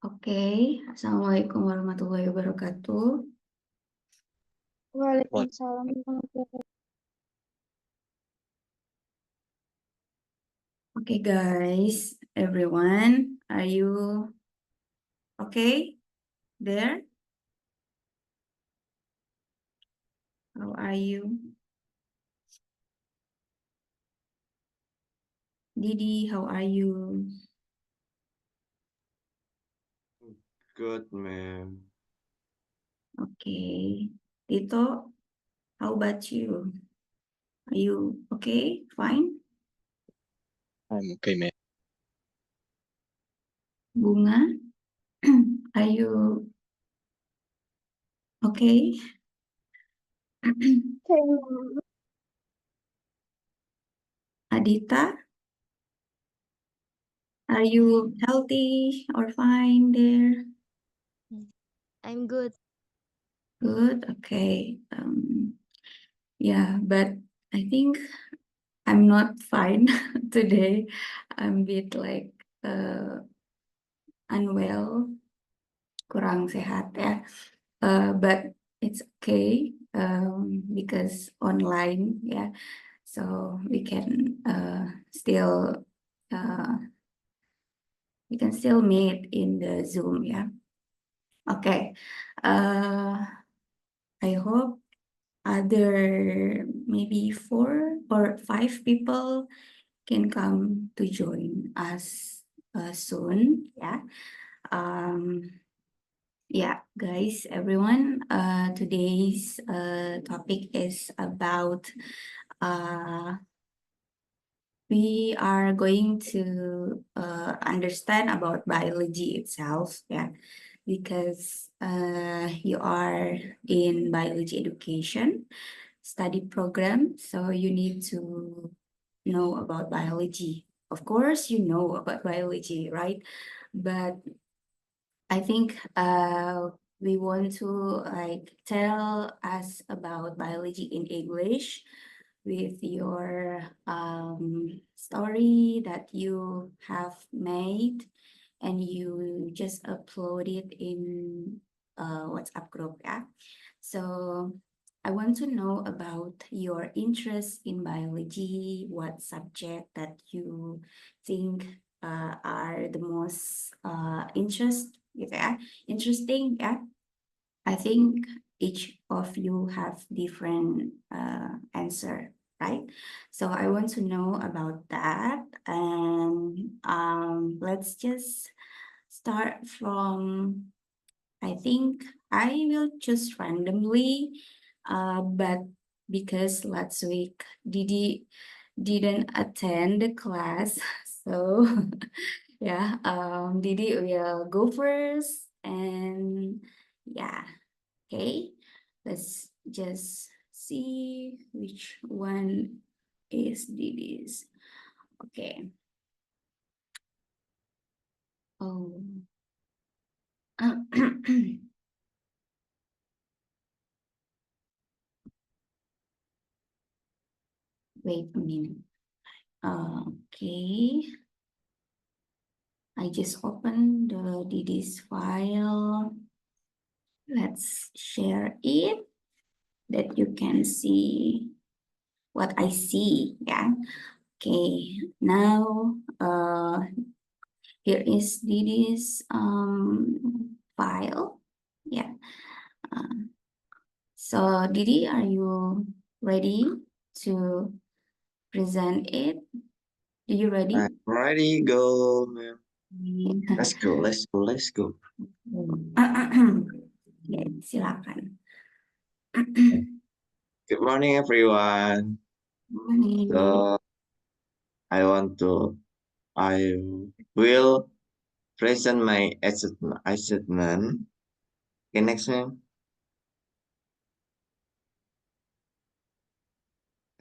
Oke, Assalamualaikum warahmatullahi wabarakatuh. Waalaikumsalam warahmatullahi wabarakatuh. Okay, guys, everyone, are you okay there? How are you? Didi, how are you? Good, ma'am. Okay. Tito, how about you? Are you okay? Fine? I'm okay, ma'am. Bunga, are you okay? Okay, ma'am. Adita, are you healthy or fine there? I'm good. Good, okay. Yeah, but I think I'm not fine today. I'm a bit like unwell, kurang sehat ya. But it's okay because online ya, so still uh, we can still meet in the Zoom ya. Okay, I hope other maybe 4 or 5 people can come to join us soon. Yeah, guys, everyone. Today's topic is about we are going to understand about biology itself, yeah, because you are in biology education study program, so you need to know about biology. Of course, you know about biology, right? But I think we want to like tell us about biology in English with your story that you have made and you just upload it in WhatsApp group, yeah. So I want to know about your interest in biology, what subject that you think are the most interesting, yeah. I think each of you have different answer, right? So I want to know about that, and let's just start from. I think I will choose randomly, but because last week Didi didn't attend the class, so yeah, Didi will go first, and yeah, okay, let's just see which one is Didi's. Okay. Oh. Wait a minute. Okay. I just opened the Didi's file. Let's share it that you can see what I see. Yeah. Okay. Now here is Didi's file. Yeah. So Didi, are you ready to present it? Are you ready? I'm ready, go, ma'am. Let's go, let's go, let's go. Ya, silakan. Good morning, everyone. Morning. So I will present my assessment. Okay, next, ma'am.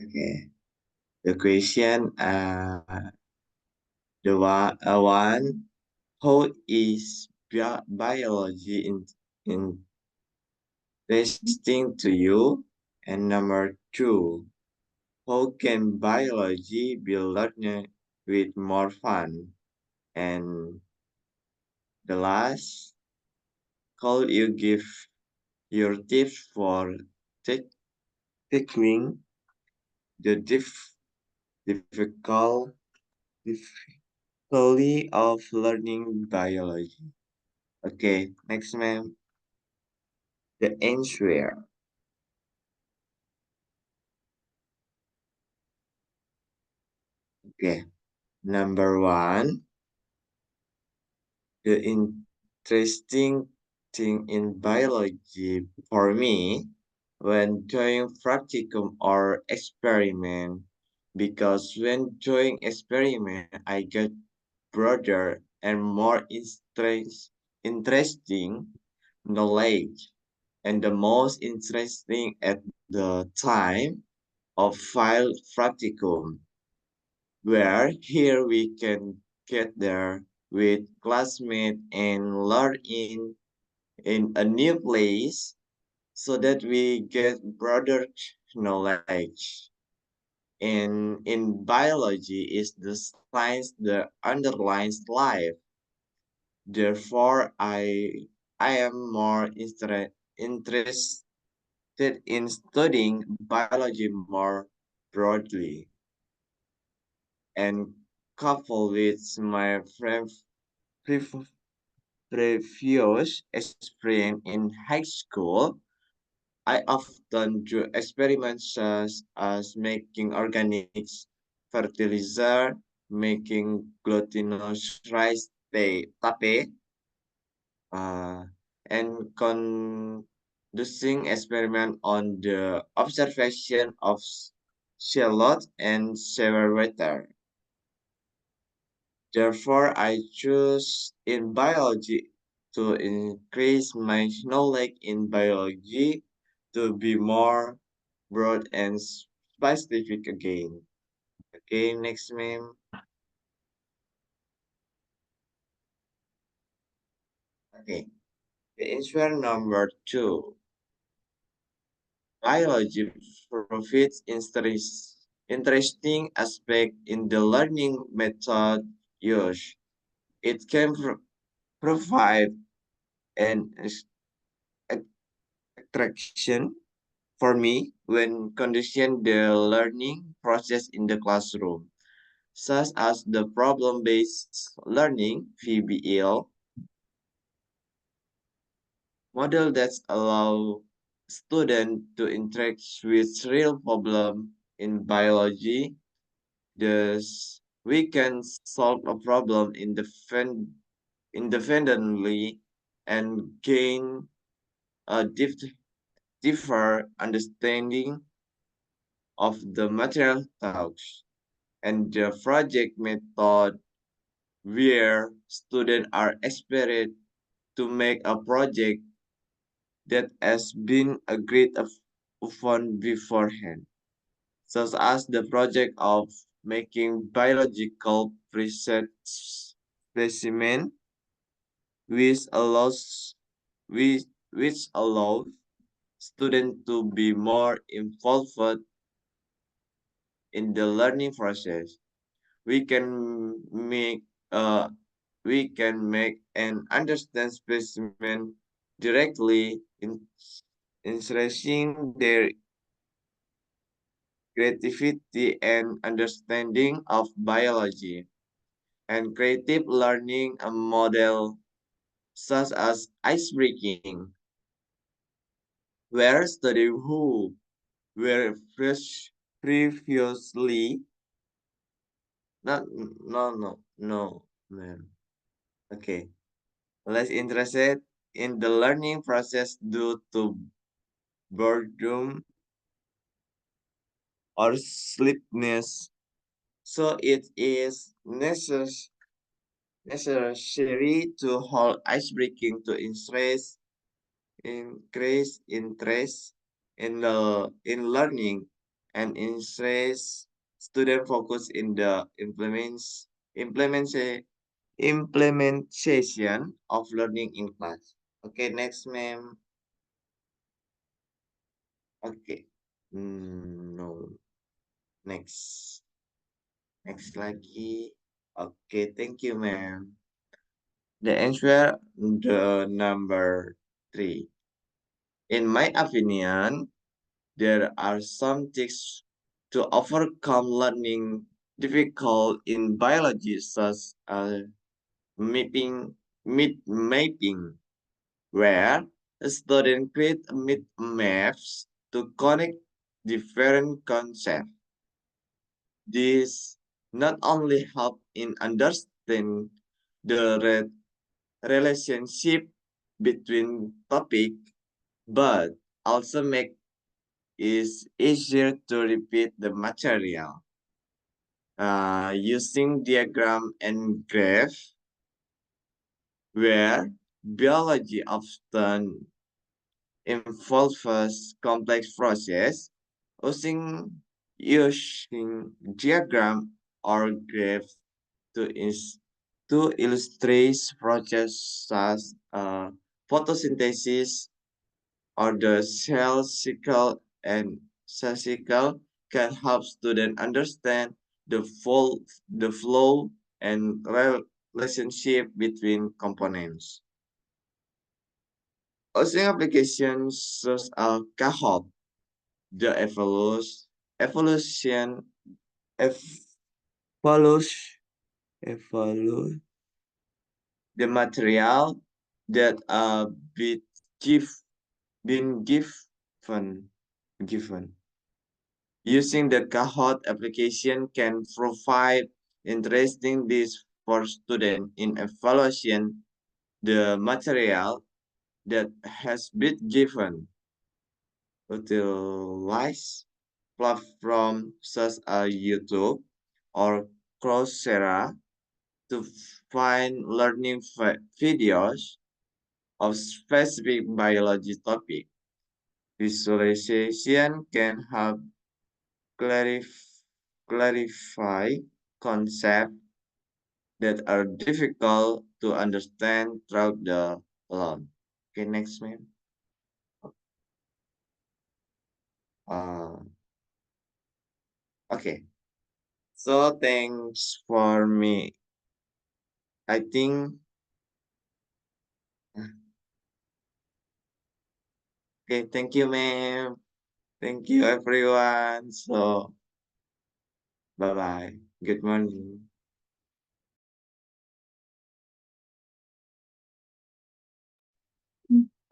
Okay. The question, one, how is biology interesting to you? And number 2, how can biology be learned with more fun? And the last, could you give your tips for tackling the difficult difficulty of learning biology? Okay, next ma'am. The answer. Okay, number one, the interesting thing in biology for me when doing practicum or experiment, because when doing experiment I get broader and more interesting knowledge, and the most interesting at the time of file practicum, where here we can get there with classmates and learn in a new place so that we get broader knowledge. And in biology is the science that underlies life. Therefore, I am more interested in studying biology more broadly, and coupled with my prev- previous experience in high school, I often do experiments such as making organics fertilizer, making glutinous rice tape, uh, and conducting experiment on the observation of shallot and seawater. Therefore, I choose in biology to increase my knowledge in biology to be more broad and specific again. Okay, next ma'am. Okay, the answer number two. Biology provides interesting aspect in the learning method used. It can provide an attraction for me when condition the learning process in the classroom, such as the problem-based learning (VBL) model that allow students to interact with real problem in biology. Thus, we can solve a problem independently and gain a deeper understanding of the material taught. And the project method, where students are expected to make a project that has been agreed upon beforehand, such as the project of making biological preset specimen, which allows which, which allows students to be more involved in the learning process. We can make uh, we can make and understand specimen directly in increasing their creativity and understanding of biology, and creative learning a model such as ice breaking, where study who were previously not no man. Okay, less interested in the learning process due to boredom or sleepiness. So it is necessary to hold ice breaking to increase interest in learning and increase student focus in the implementation of learning in class. Okay, next ma'am. Okay. No. Next. Next lagi. Okay, thank you ma'am. The answer, the number 3. In my opinion, there are some tricks to overcome learning difficult in biology, such as mapping, where a student create maps to connect different concepts. This not only help in understanding the relationship between topic, but also make it easier to repeat the material. Using diagram and graph, where biology often involves complex process, using diagram or graph to, to illustrate process such as photosynthesis or the cell cycle can help students understand the flow and relationship between components. Using applications such as Kahoot, the evolution evaluation evaluate the material that be give, been given. Using the Kahoot application can provide interesting this for students in evaluation the material that has been given. Utilize platforms such as YouTube or Coursera to find learning videos of specific biology topic. Visualization can help clarify concepts that are difficult to understand throughout the alone. Okay, next man. Uh, okay. So thanks for me. I think okay, thank you, ma'am. Thank you everyone. So bye bye. Good morning.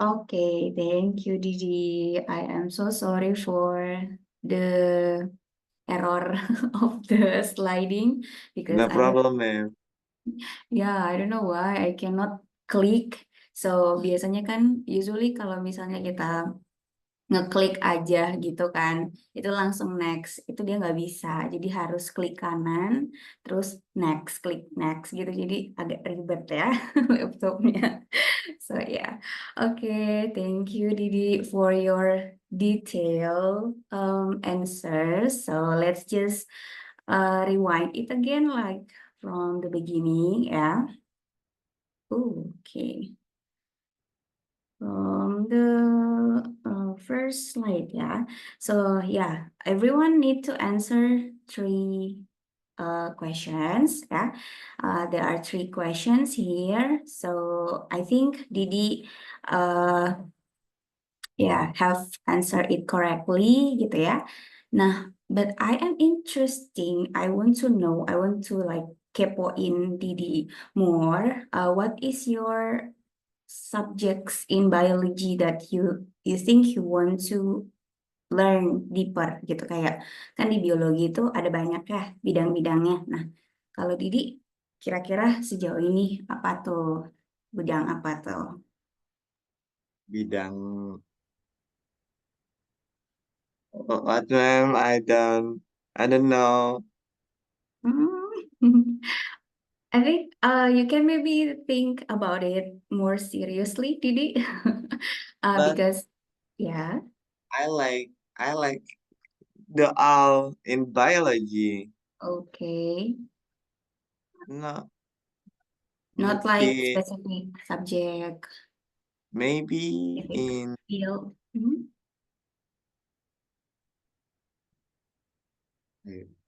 Okay, thank you, Didi. I am so sorry for the error of the sliding because No problem, ma'am. yeah, I don't know why I cannot click. So biasanya kan usually kalau misalnya kita ngeklik aja gitu kan, itu langsung next. Itu dia nggak bisa. Jadi harus klik kanan, terus next, klik next gitu. Jadi agak ribet ya laptopnya. So yeah, okay. Thank you, Didi, for your detailed answers. So let's just rewind it again, like from the beginning. Yeah. Okay. From the first slide, yeah. So yeah, everyone need to answer three questions. Yeah, there are three questions here. So I think Didi yeah have answered it correctly gitu ya. Nah, but I am interesting. I want to know. I want to like kepoin Didi more. What is your subjects in biology that you think you want to learn deeper gitu, kayak kan di biologi itu ada banyak ya bidang-bidangnya. Nah, kalau Didi kira-kira sejauh ini apa tuh, bidang apa tuh? Bidang what, ma'am? I don't know. Hmm. I think you can maybe think about it more seriously, Didi. But Because yeah, I like the all in biology. okay, No, not like maybe specific subject, maybe specific in field. Mhm.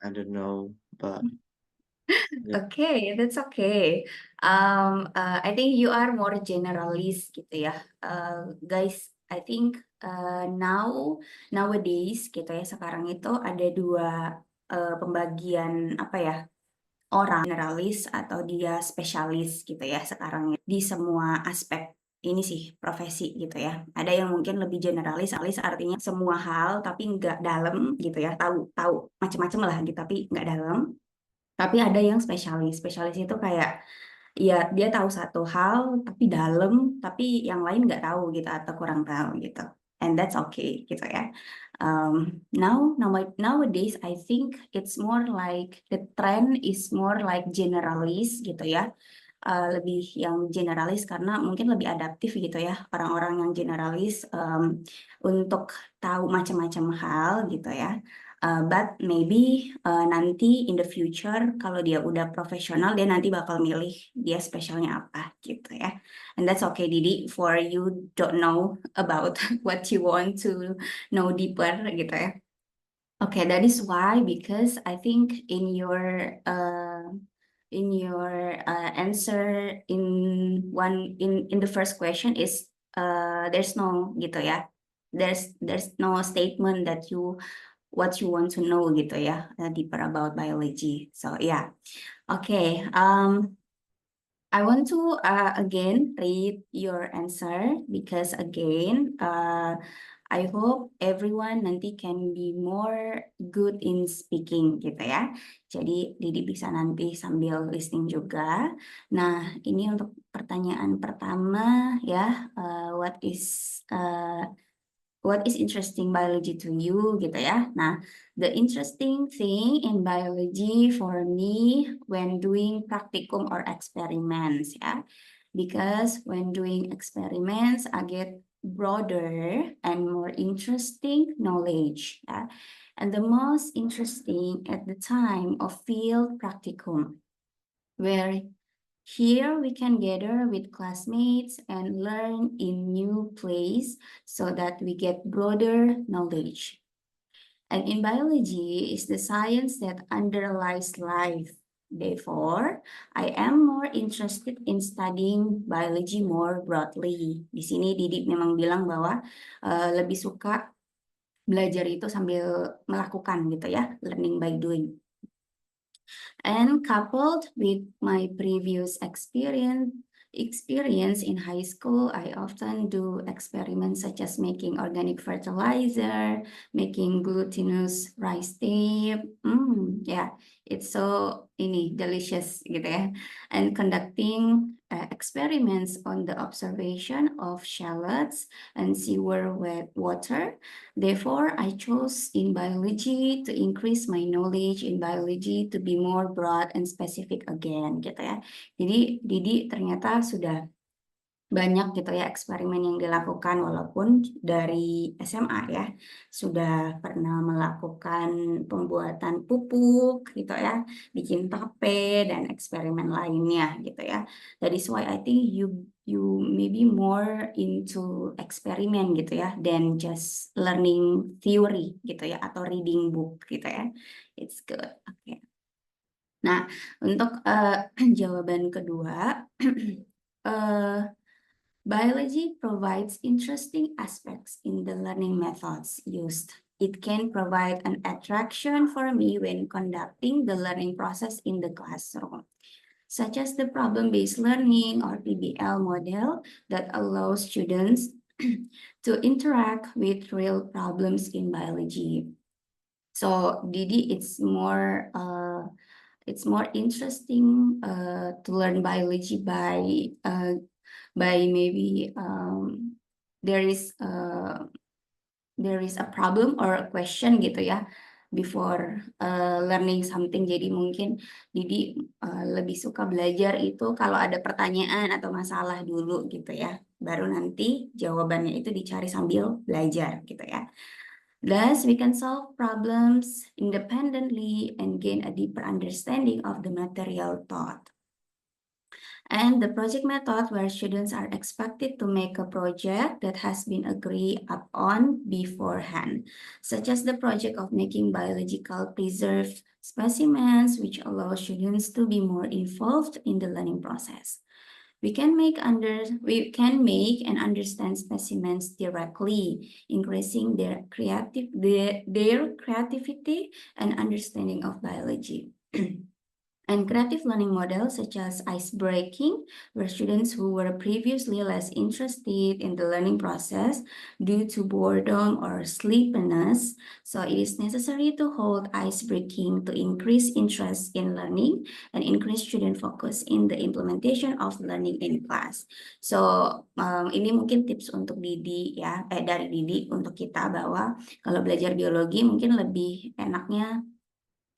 I don't know, but Yeah. Okay, that's okay. I think you are more generalist gitu ya. Guys, I think nowadays gitu ya, sekarang itu ada dua pembagian apa ya, orang generalis atau dia spesialis gitu ya sekarang di semua aspek ini sih profesi gitu ya. Ada yang mungkin lebih generalis artinya semua hal tapi nggak dalam gitu ya, tahu macam-macam lah gitu tapi nggak dalam. Tapi ada yang spesialis. Spesialis itu kayak ya dia tahu satu hal tapi dalam, tapi yang lain nggak tahu gitu atau kurang tahu gitu. And that's okay gitu ya. Nowadays I think it's more like the trend is more like generalis gitu ya. Lebih yang generalis karena mungkin lebih adaptif gitu ya orang-orang yang generalis untuk tahu macam-macam hal gitu ya. But maybe nanti in the future kalau dia udah profesional dia nanti bakal milih dia spesialnya apa gitu ya. And that's okay Didi for you don't know about what you want to know deeper gitu ya. Okay, that is why because I think in your answer in the first question is there's no gitu ya. There's no statement that what you want to know gitu ya, deeper about biology. So yeah. Okay. I want to again read your answer because again I hope everyone nanti can be more good in speaking gitu ya. Jadi Didi bisa nanti sambil listening juga. Nah, ini untuk pertanyaan pertama ya, what is interesting biology to you gitu ya. Nah, the interesting thing in biology for me when doing practicum or experiments ya. Because when doing experiments I get broader and more interesting knowledge ya. And the most interesting at the time of field practicum where here we can gather with classmates and learn in new place so that we get broader knowledge. And in biology is the science that underlies life. Therefore, I am more interested in studying biology more broadly. Di sini Didi memang bilang bahwa lebih suka belajar itu sambil melakukan gitu ya, learning by doing. And coupled with my previous experience in high school, I often do experiments such as making organic fertilizer, making glutinous rice tape. Yeah, it's so delicious gitu ya. And conducting experiments on the observation of shallots and sewer water. Therefore, I chose in biology to increase my knowledge in biology to be more broad and specific again gitu ya. Jadi Didi ternyata sudah banyak gitu ya eksperimen yang dilakukan walaupun dari SMA ya sudah pernah melakukan pembuatan pupuk gitu ya, bikin tape dan eksperimen lainnya gitu ya. That is why I think you maybe more into eksperimen gitu ya than just learning theory gitu ya atau reading book gitu ya. It's good. Okay. Nah, untuk jawaban kedua biology provides interesting aspects in the learning methods used. It can provide an attraction for me when conducting the learning process in the classroom, such as the problem-based learning or PBL model that allows students to interact with real problems in biology. So Didi, it's more interesting to learn biology by maybe there is a problem or a question gitu ya before learning something. Jadi mungkin Didi lebih suka belajar itu kalau ada pertanyaan atau masalah dulu gitu ya, baru nanti jawabannya itu dicari sambil belajar gitu ya. Thus, we can solve problems independently and gain a deeper understanding of the material taught. And the project method where students are expected to make a project that has been agreed upon beforehand, such as the project of making biological preserved specimens, which allow students to be more involved in the learning process. We can make and understand specimens directly, increasing their creativity and understanding of biology. And creative learning models such as ice breaking, where students who were previously less interested in the learning process due to boredom or sleepiness. So it is necessary to hold ice breaking to increase interest in learning and increase student focus in the implementation of learning in class. So ini mungkin tips untuk Didi ya, dari Didi untuk kita bahwa kalau belajar biologi mungkin lebih enaknya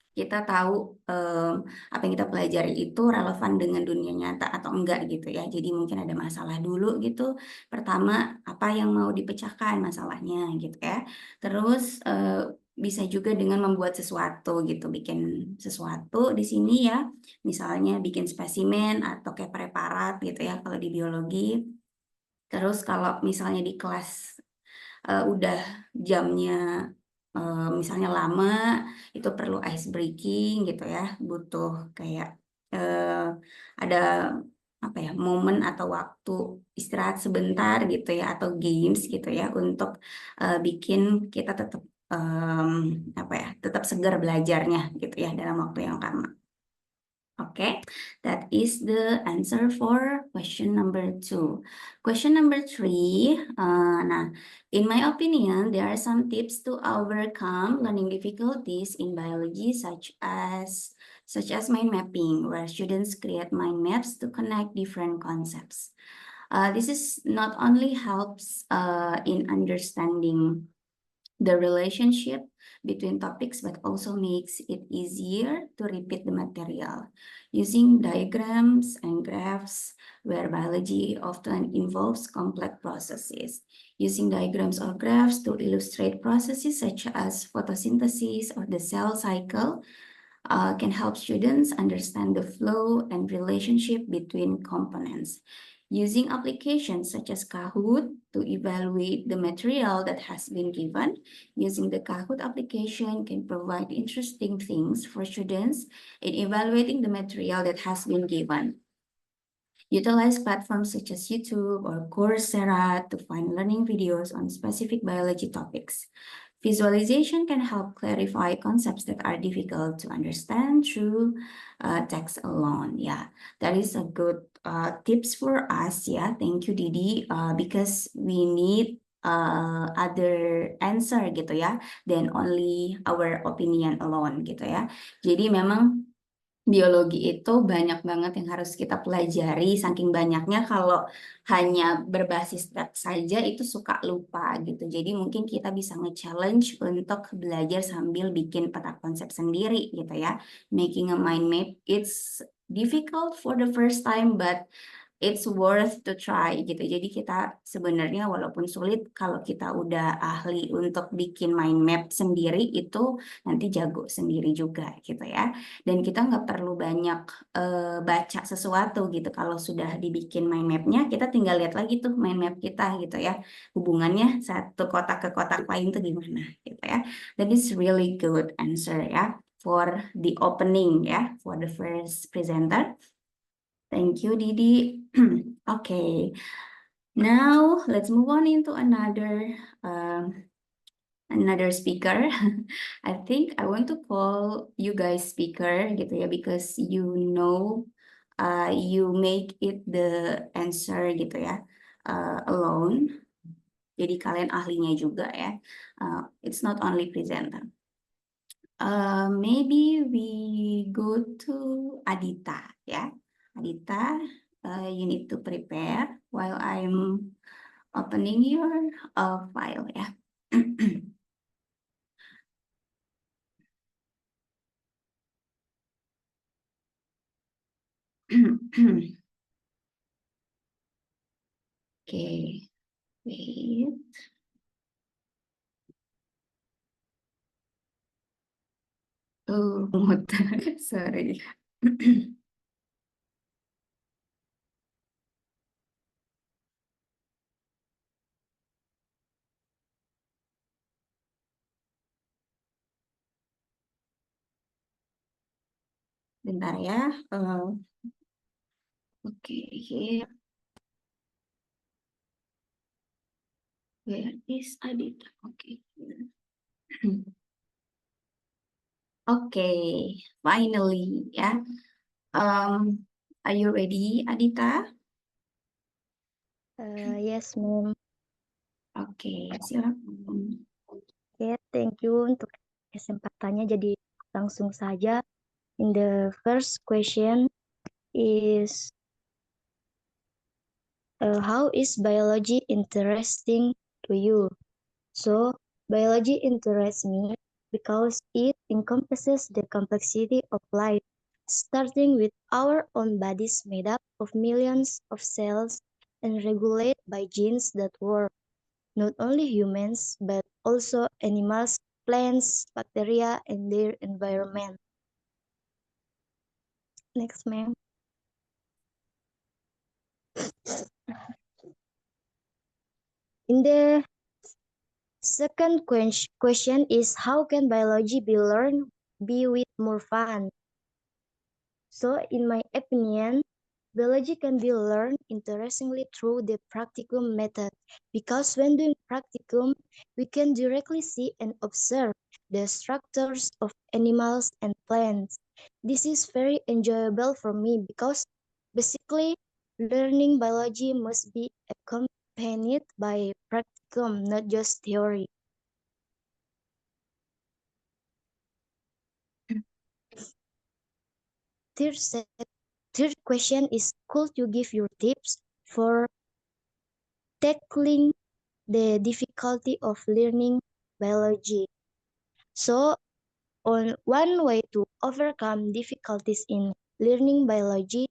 kita tahu apa yang kita pelajari itu relevan dengan dunia nyata atau enggak gitu ya. Jadi mungkin ada masalah dulu gitu. Pertama, apa yang mau dipecahkan masalahnya gitu ya. Terus bisa juga dengan membuat sesuatu gitu, bikin sesuatu di sini ya. Misalnya bikin spesimen atau kayak preparat gitu ya kalau di biologi. Terus kalau misalnya di kelas udah jamnya misalnya lama, itu perlu ice breaking gitu ya, butuh kayak ada apa ya, momen atau waktu istirahat sebentar gitu ya, atau games gitu ya, untuk bikin kita tetap apa ya, tetap segar belajarnya gitu ya dalam waktu yang lama. Okay, that is the answer for question number 2. Question number 3, nah, in my opinion, there are some tips to overcome learning difficulties in biology, such as mind mapping, where students create mind maps to connect different concepts. This is not only helps in understanding the relationship between topics, but also makes it easier to repeat the material. Using diagrams and graphs, where biology often involves complex processes. Using diagrams or graphs to illustrate processes such as photosynthesis or the cell cycle can help students understand the flow and relationship between components. Using applications such as Kahoot to evaluate the material that has been given, using the Kahoot application can provide interesting things for students in evaluating the material that has been given. Utilize platforms such as YouTube or Coursera to find learning videos on specific biology topics. Visualization can help clarify concepts that are difficult to understand through text alone. Yeah, that is a good tips for us. Yeah, thank you, Didi. Because we need other answer gitu ya, than only our opinion alone gitu ya. Jadi memang biologi itu banyak banget yang harus kita pelajari, saking banyaknya kalau hanya berbasis teks saja itu suka lupa gitu. Jadi mungkin kita bisa nge-challenge untuk belajar sambil bikin peta konsep sendiri gitu ya. Making a mind map, it's difficult for the first time, but it's worth to try gitu. Jadi kita sebenarnya walaupun sulit, kalau kita udah ahli untuk bikin mind map sendiri itu nanti jago sendiri juga gitu ya. Dan kita nggak perlu banyak baca sesuatu gitu. Kalau sudah dibikin mind mapnya, kita tinggal lihat lagi tuh mind map kita gitu ya. Hubungannya satu kotak ke kotak lain tuh gimana gitu ya. That is really good answer ya for the opening ya, for the first presenter. Thank you, Didi. Okay, now let's move on into another speaker. I think I want to call you guys speaker gitu ya, because you know you make it the answer gitu ya alone. Jadi kalian ahlinya juga ya. It's not only presenter. Maybe we go to Adita ya. Adita, you need to prepare while I'm opening your file ya. Okay, wait. Oh, sorry. Bentar ya. Oke, here. Where is Adita? Oke. Oke, finally ya. Are you ready, Adita? Yes, ma'am. Oke, silakan. Oke, thank you untuk kesempatannya. Jadi langsung saja. In the first question is how is biology interesting to you? So, biology interests me because it encompasses the complexity of life, starting with our own bodies made up of millions of cells and regulated by genes that work not only humans but also animals, plants, bacteria, and their environment. Next, ma'am. In the second question is how can biology be learned be with more fun? So, in my opinion, biology can be learned interestingly through the practicum method because when doing practicum, we can directly see and observe the structures of animals and plants. This is very enjoyable for me because basically learning biology must be accompanied by practicum, not just theory. Third question is could you give your tips for tackling the difficulty of learning biology? So, on one way to overcome difficulties in learning biology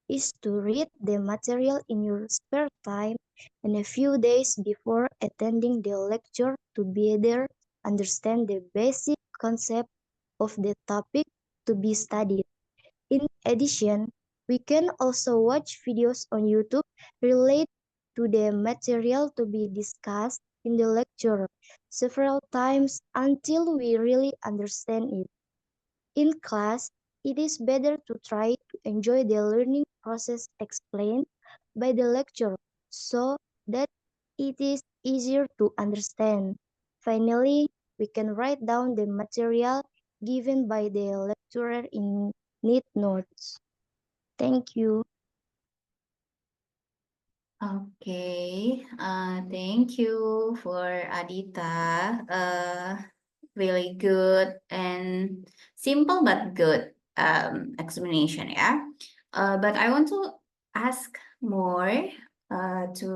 is to read the material in your spare time and a few days before attending the lecture to better understand the basic concept of the topic to be studied. In addition, we can also watch videos on YouTube related to the material to be discussed in the lecture several times until we really understand it. In class, it is better to try to enjoy the learning process explained by the lecturer so that it is easier to understand. Finally, we can write down the material given by the lecturer in neat notes. Thank you. Okay, thank you for Adita. Really good and simple but good explanation, yeah. But I want to ask more to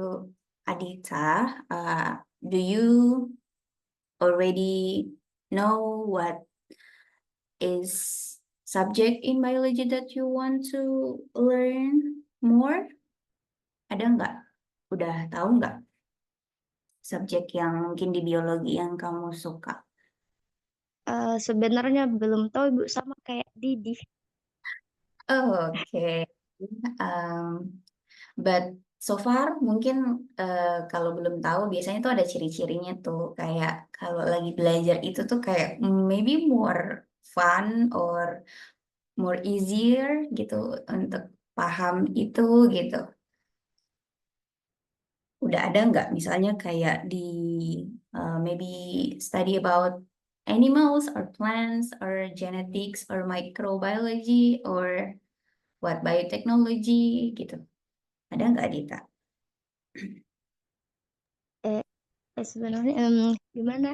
Adita. Do you already know what is subject in biology that you want to learn more? Ada nggak? Udah tahu nggak subjek yang mungkin di biologi yang kamu suka? Sebenarnya belum tahu Ibu sama kayak Didi. Oke. But so far mungkin kalau belum tahu biasanya tuh ada ciri-cirinya tuh kayak kalau lagi belajar itu tuh kayak maybe more fun or more easier gitu untuk paham itu gitu. Udah ada nggak misalnya kayak di maybe study about animals or plants or genetics or microbiology or what biotechnology gitu. Ada nggak Dita? Sebenarnya gimana?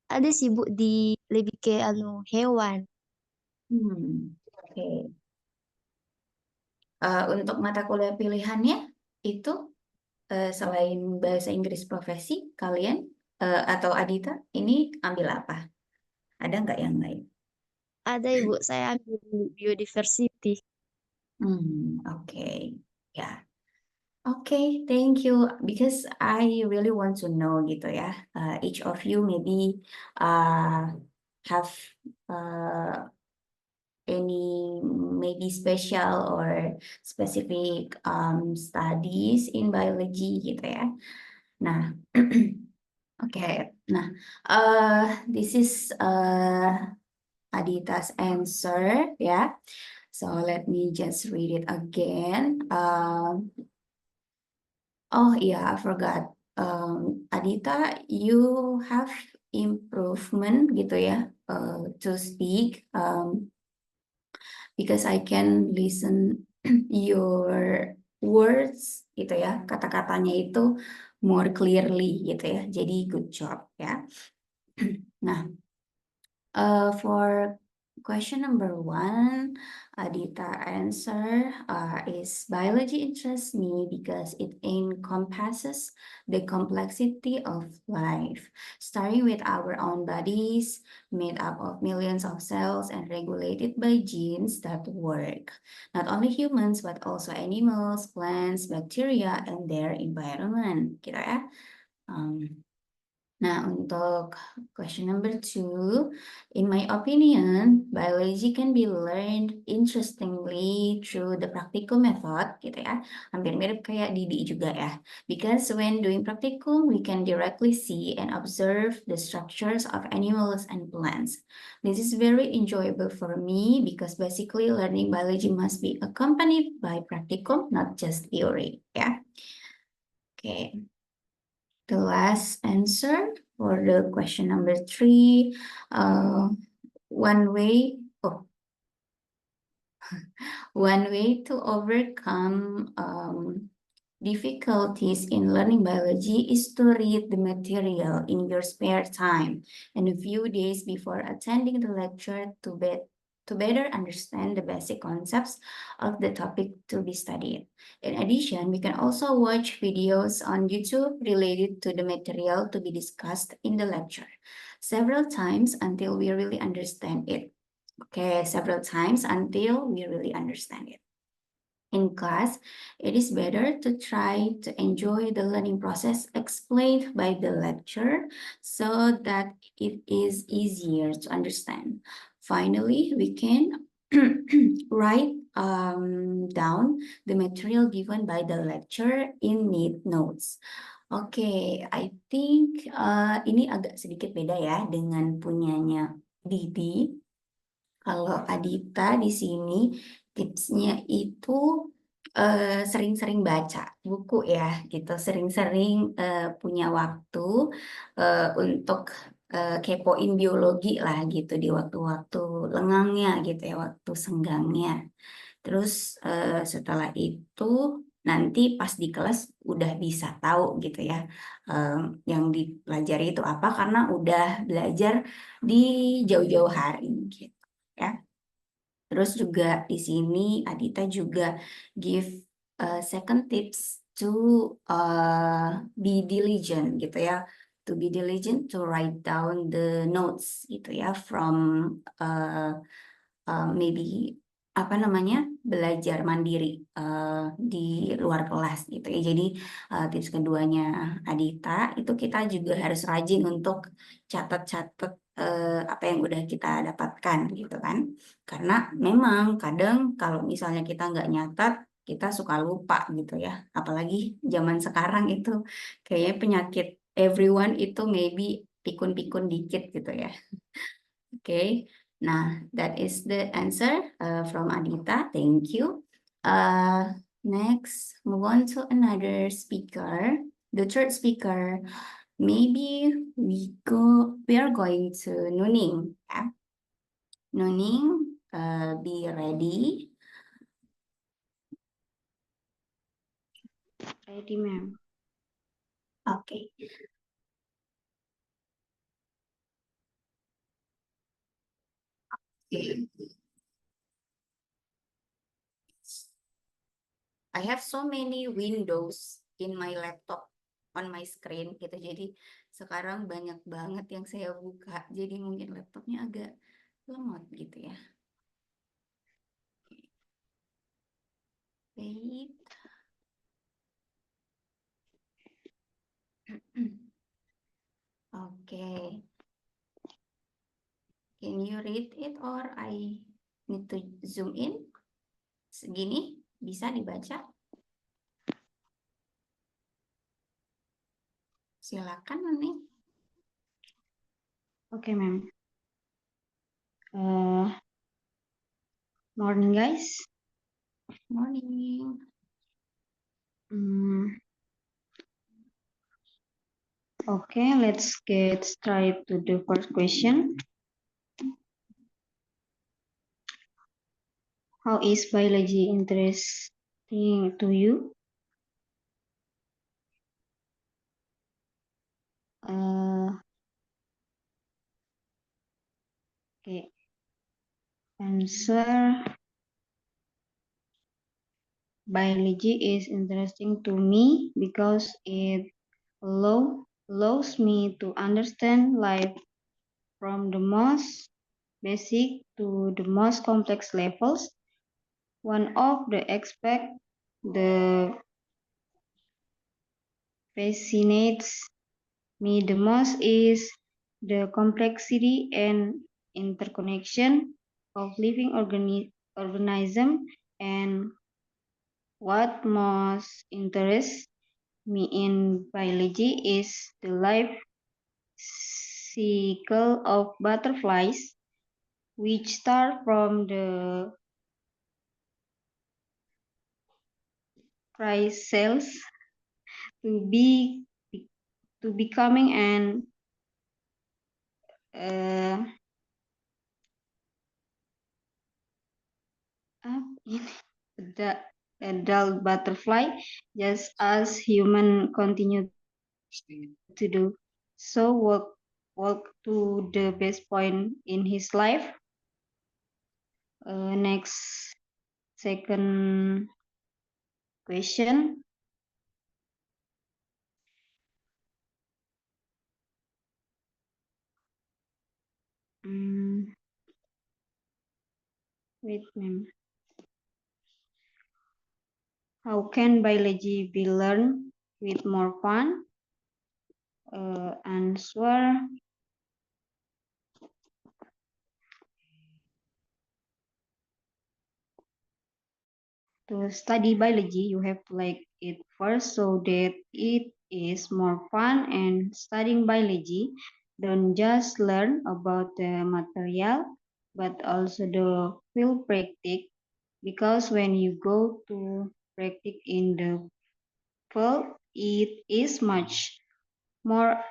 Ada sih Bu di lebih ke hewan. Oke. Untuk mata kuliah pilihannya itu selain bahasa Inggris profesi kalian atau Adita ini ambil apa? Ada nggak yang lain? Ada Ibu, saya ambil biodiversity. Okay. Yeah. Okay, thank you. Because I really want to know gitu ya. Each of you maybe have any maybe special or specific studies in biology gitu ya. Nah, okay. Nah, this is Adita's answer ya. So let me just read it again. Oh yeah, I forgot. Adita, you have improvement gitu ya to speak because I can listen your words gitu ya, kata-katanya itu more clearly gitu ya. Jadi good job ya. Nah, for question number 1, Adita answer is biology interests me because it encompasses the complexity of life, starting with our own bodies, made up of millions of cells and regulated by genes that work. Not only humans, but also animals, plants, bacteria, and their environment. Gitu ya. Nah, untuk question number 2, in my opinion, biology can be learned interestingly through the practical method, gitu ya. Hampir mirip kayak Didi juga ya. Because when doing practical, we can directly see and observe the structures of animals and plants. This is very enjoyable for me because basically learning biology must be accompanied by practical, not just theory, ya. Oke. The last answer for the question number 3, one way to overcome difficulties in learning biology is to read the material in your spare time and a few days before attending the lecture to better understand the basic concepts of the topic to be studied. In addition, we can also watch videos on YouTube related to the material to be discussed in the lecture several times until we really understand it. Okay, several times until we really understand it. In class, it is better to try to enjoy the learning process explained by the lecturer so that it is easier to understand. Finally, we can write down the material given by the lecturer in neat notes. Oke, I think ini agak sedikit beda ya dengan punyanya Didi. Kalau Adita di sini tipsnya itu sering-sering baca buku ya gitu, sering-sering punya waktu untuk kepoin biologi lah gitu di waktu-waktu lengangnya gitu ya, waktu senggangnya. Terus setelah itu nanti pas di kelas udah bisa tahu gitu ya yang dipelajari itu apa karena udah belajar di jauh-jauh hari gitu ya. Terus juga di sini Adita juga give second tips to be diligent gitu ya. To be diligent to write down the notes gitu ya from maybe apa namanya belajar mandiri di luar kelas gitu ya. Jadi tips keduanya Adita itu kita juga harus rajin untuk catat-catat apa yang udah kita dapatkan gitu kan. Karena memang kadang kalau misalnya kita nggak nyatat kita suka lupa gitu ya. Apalagi zaman sekarang itu kayaknya penyakit everyone itu maybe pikun-pikun dikit gitu ya. Okay, nah that is the answer from Adita. Thank you. Next, move on to another speaker. The third speaker, maybe we are going to Nuning. Yeah? Nuning, be ready. Ready, ma'am. Okay. I have so many windows in my laptop on my screen gitu. Jadi sekarang banyak banget yang saya buka. Jadi mungkin laptopnya agak lemot gitu ya. Wait. Okay. Can you read it or I need to zoom in? Segini bisa dibaca? Silakan nih. Okay, ma'am. Morning, guys. Morning. Okay, let's get straight to the first question. How is biology interesting to you? Okay, answer. Biology is interesting to me because it allows me to understand life from the most basic to the most complex levels. One of the aspects that fascinates me the most is the complexity and interconnection of living organism, and what most interests me in biology is the life cycle of butterflies, which start from the chrysalis to be to becoming an the adult butterfly, just as human continue to do. So walk to the best point in his life. Next, second question. Wait, ma'am. How can biology be learned with more fun? Answer. To study biology, you have to like it first so that it is more fun. And studying biology, don't just learn about the material, but also the field practice. Because when you go to practice in the field, it is much more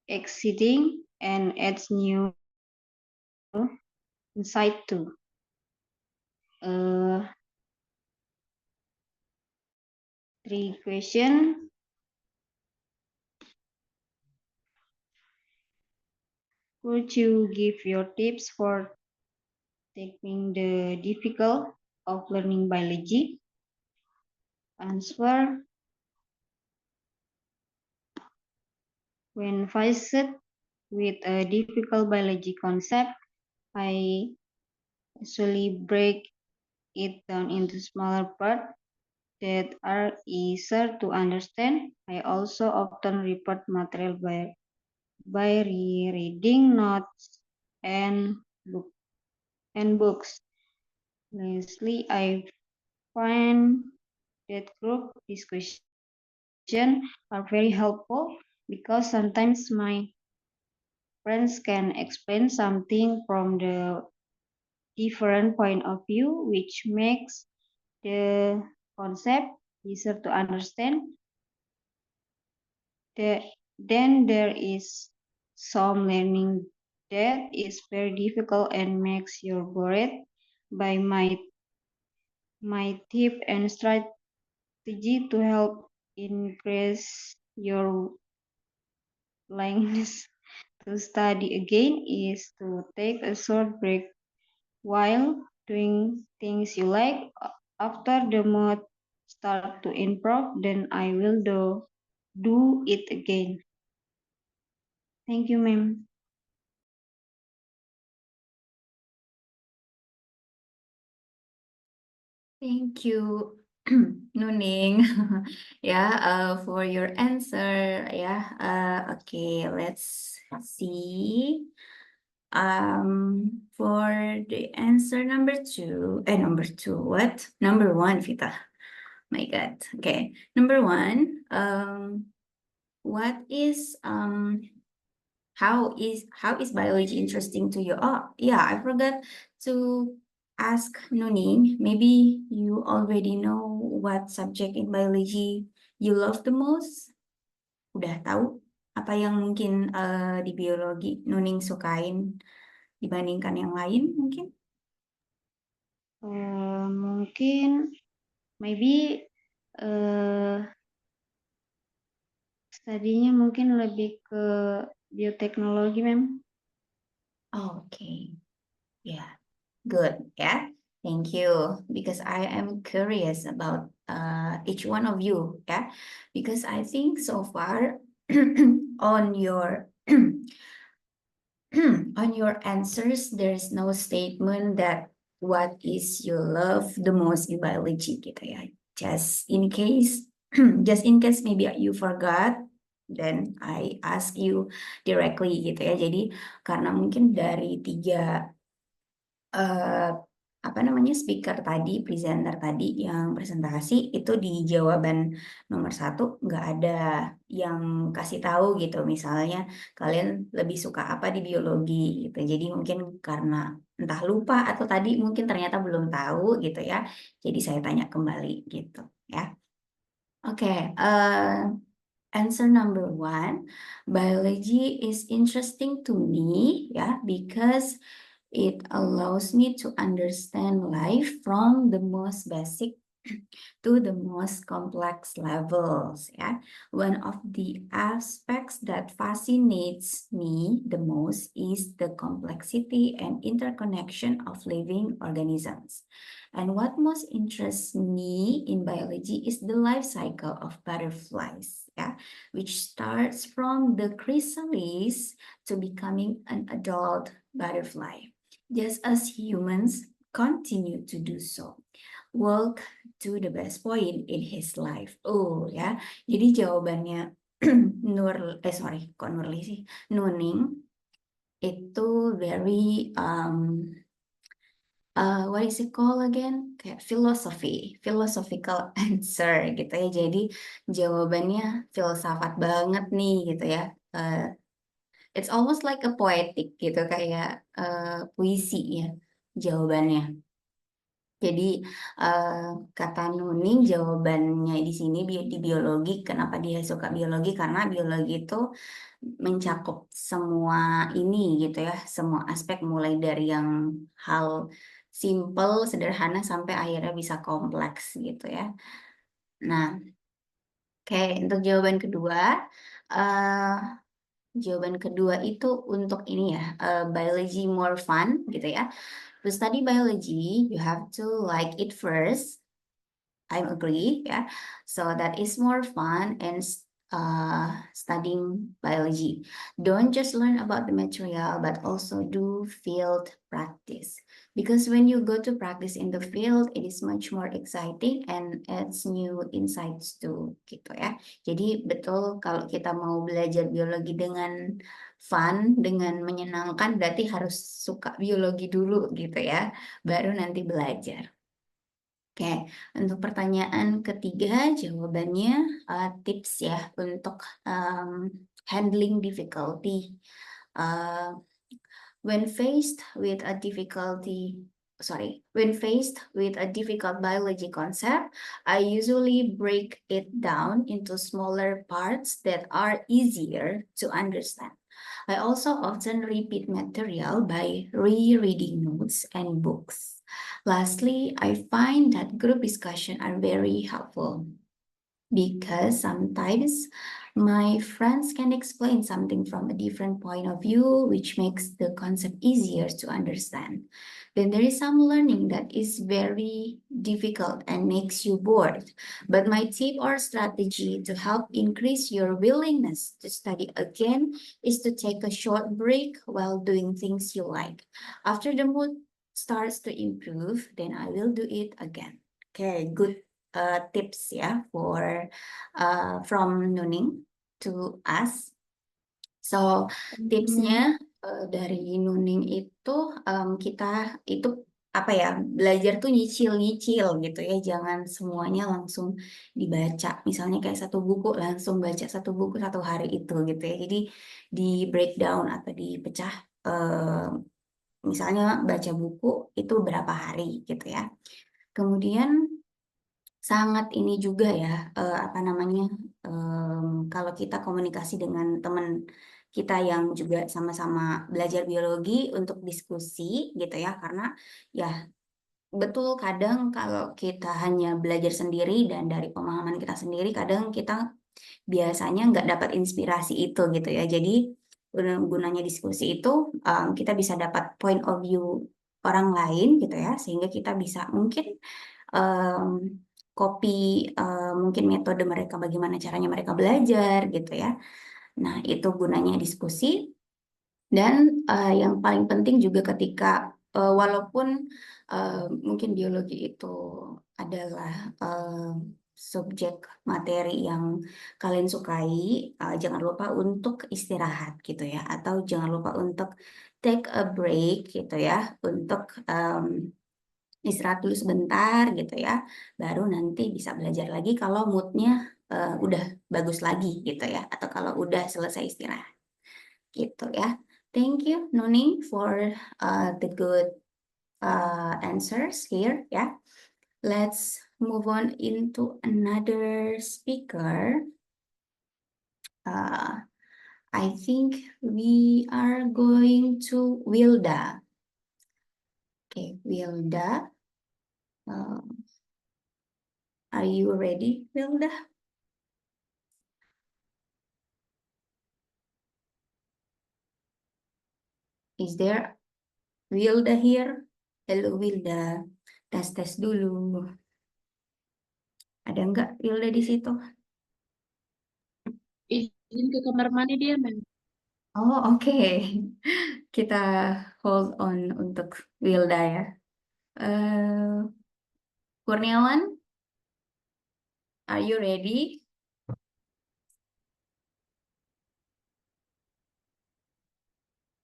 exciting and adds new insight too. Three question. Could you give your tips for taking the difficult of learning biology? Answer. When faced with a difficult biology concept, I usually break it down into smaller parts that are easier to understand. I also often report material by rereading notes and books. Lastly, I find that group discussion are very helpful because sometimes my friends can explain something from the different point of view, which makes the concept easier to understand. Then there is some learning that is very difficult and makes you bored by my tip and strategy to help increase your willingness to study again is to take a short break while doing things you like. After the mood start to improve, then I will do it again. Thank you, ma'am. Thank you, Nuning. Yeah, for your answer. Yeah, okay, let's see. For the answer number two, what? Number one, Vita. My God. Okay, number one. What is how is biology interesting to you? Oh, yeah, I forgot to ask Nuning, maybe you already know what subject in biology you love the most? Udah tahu apa yang mungkin di biologi Nuning sukain dibandingkan yang lain mungkin? Mungkin maybe studinya mungkin lebih ke bioteknologi, Mem. Okay, yeah, good, yeah. Thank you, because I am curious about each one of you, yeah, because I think so far on your on your answers, there's no statement that what is you love the most in biology gitu ya. Just in case, just in case maybe you forgot, then I ask you directly gitu ya. Jadi karena mungkin dari tiga apa namanya speaker tadi, presenter tadi yang presentasi itu di jawaban nomor 1 nggak ada yang kasih tahu gitu. Misalnya kalian lebih suka apa di biologi gitu. Jadi mungkin karena entah lupa atau tadi mungkin ternyata belum tahu gitu ya. Jadi saya tanya kembali gitu ya. Oke, answer number 1, biology is interesting to me ya because it allows me to understand life from the most basic to the most complex levels. Yeah, one of the aspects that fascinates me the most is the complexity and interconnection of living organisms. And what most interests me in biology is the life cycle of butterflies, yeah, which starts from the chrysalis to becoming an adult butterfly, just as humans continue to do so. Walk to the best point in his life. Oh ya, jadi jawabannya kok Nurli sih, Nuning itu very what is it called again? Kayak philosophical answer gitu ya. Jadi jawabannya filsafat banget nih gitu ya. It's almost like a poetic gitu, kayak puisi ya jawabannya. Jadi kata Nuning jawabannya di sini di biologi, kenapa dia suka biologi? Karena biologi itu mencakup semua ini gitu ya, semua aspek mulai dari yang hal simple, sederhana sampai akhirnya bisa kompleks gitu ya. Nah, oke, untuk jawaban kedua, itu untuk ini ya, biology more fun gitu ya. To study biology, you have to like it first. I agree, yeah. So that is more fun and studying biology. Don't just learn about the material, but also do field practice. Because when you go to practice in the field, it is much more exciting and adds new insights too, gitu ya. Jadi betul kalau kita mau belajar biologi dengan fun, dengan menyenangkan, berarti harus suka biologi dulu gitu ya, baru nanti belajar. Oke, untuk pertanyaan ketiga jawabannya tips ya untuk handling difficulty. When faced with a difficult biology concept, I usually break it down into smaller parts that are easier to understand. I also often repeat material by rereading notes and books. Lastly, I find that group discussion are very helpful because sometimes my friends can explain something from a different point of view, which makes the concept easier to understand. Then there is some learning that is very difficult and makes you bored. But my tip or strategy to help increase your willingness to study again is to take a short break while doing things you like. After the mood starts to improve, then I will do it again. Okay, good tips ya for from Nuning to us. So tipsnya dari Nuning itu kita itu apa ya, belajar tuh nyicil-nyicil gitu ya, jangan semuanya langsung dibaca. Misalnya kayak satu buku langsung baca satu buku satu hari itu gitu ya. Jadi di breakdown atau dipecah misalnya baca buku itu berapa hari gitu ya. Kemudian sangat ini juga ya, apa namanya, kalau kita komunikasi dengan teman kita yang juga sama-sama belajar biologi untuk diskusi gitu ya, karena ya betul kadang kalau kita hanya belajar sendiri dan dari pemahaman kita sendiri, kadang kita biasanya nggak dapat inspirasi itu gitu ya. Jadi gunanya diskusi itu kita bisa dapat point of view orang lain gitu ya, sehingga kita bisa mungkin copy mungkin metode mereka, bagaimana caranya mereka belajar gitu ya. Nah, itu gunanya diskusi. Dan yang paling penting juga ketika walaupun mungkin biologi itu adalah subjek materi yang kalian sukai, jangan lupa untuk istirahat gitu ya, atau jangan lupa untuk take a break gitu ya, untuk istirahat dulu sebentar gitu ya, baru nanti bisa belajar lagi kalau moodnya udah bagus lagi gitu ya, atau kalau udah selesai istirahat gitu ya. Thank you, Nuning, for the good answers here ya. Let's move on into another speaker. I think we are going to Wilda. Okay, Wilda. Are you ready, Wilda? Is there Wilda here? Hello, Wilda. Tes dulu. Ada nggak Wilda di situ? Izin ke kamar mandi dia, Mem. Oh, oke. Kita hold on untuk Wilda ya. Kurniawan, are you ready?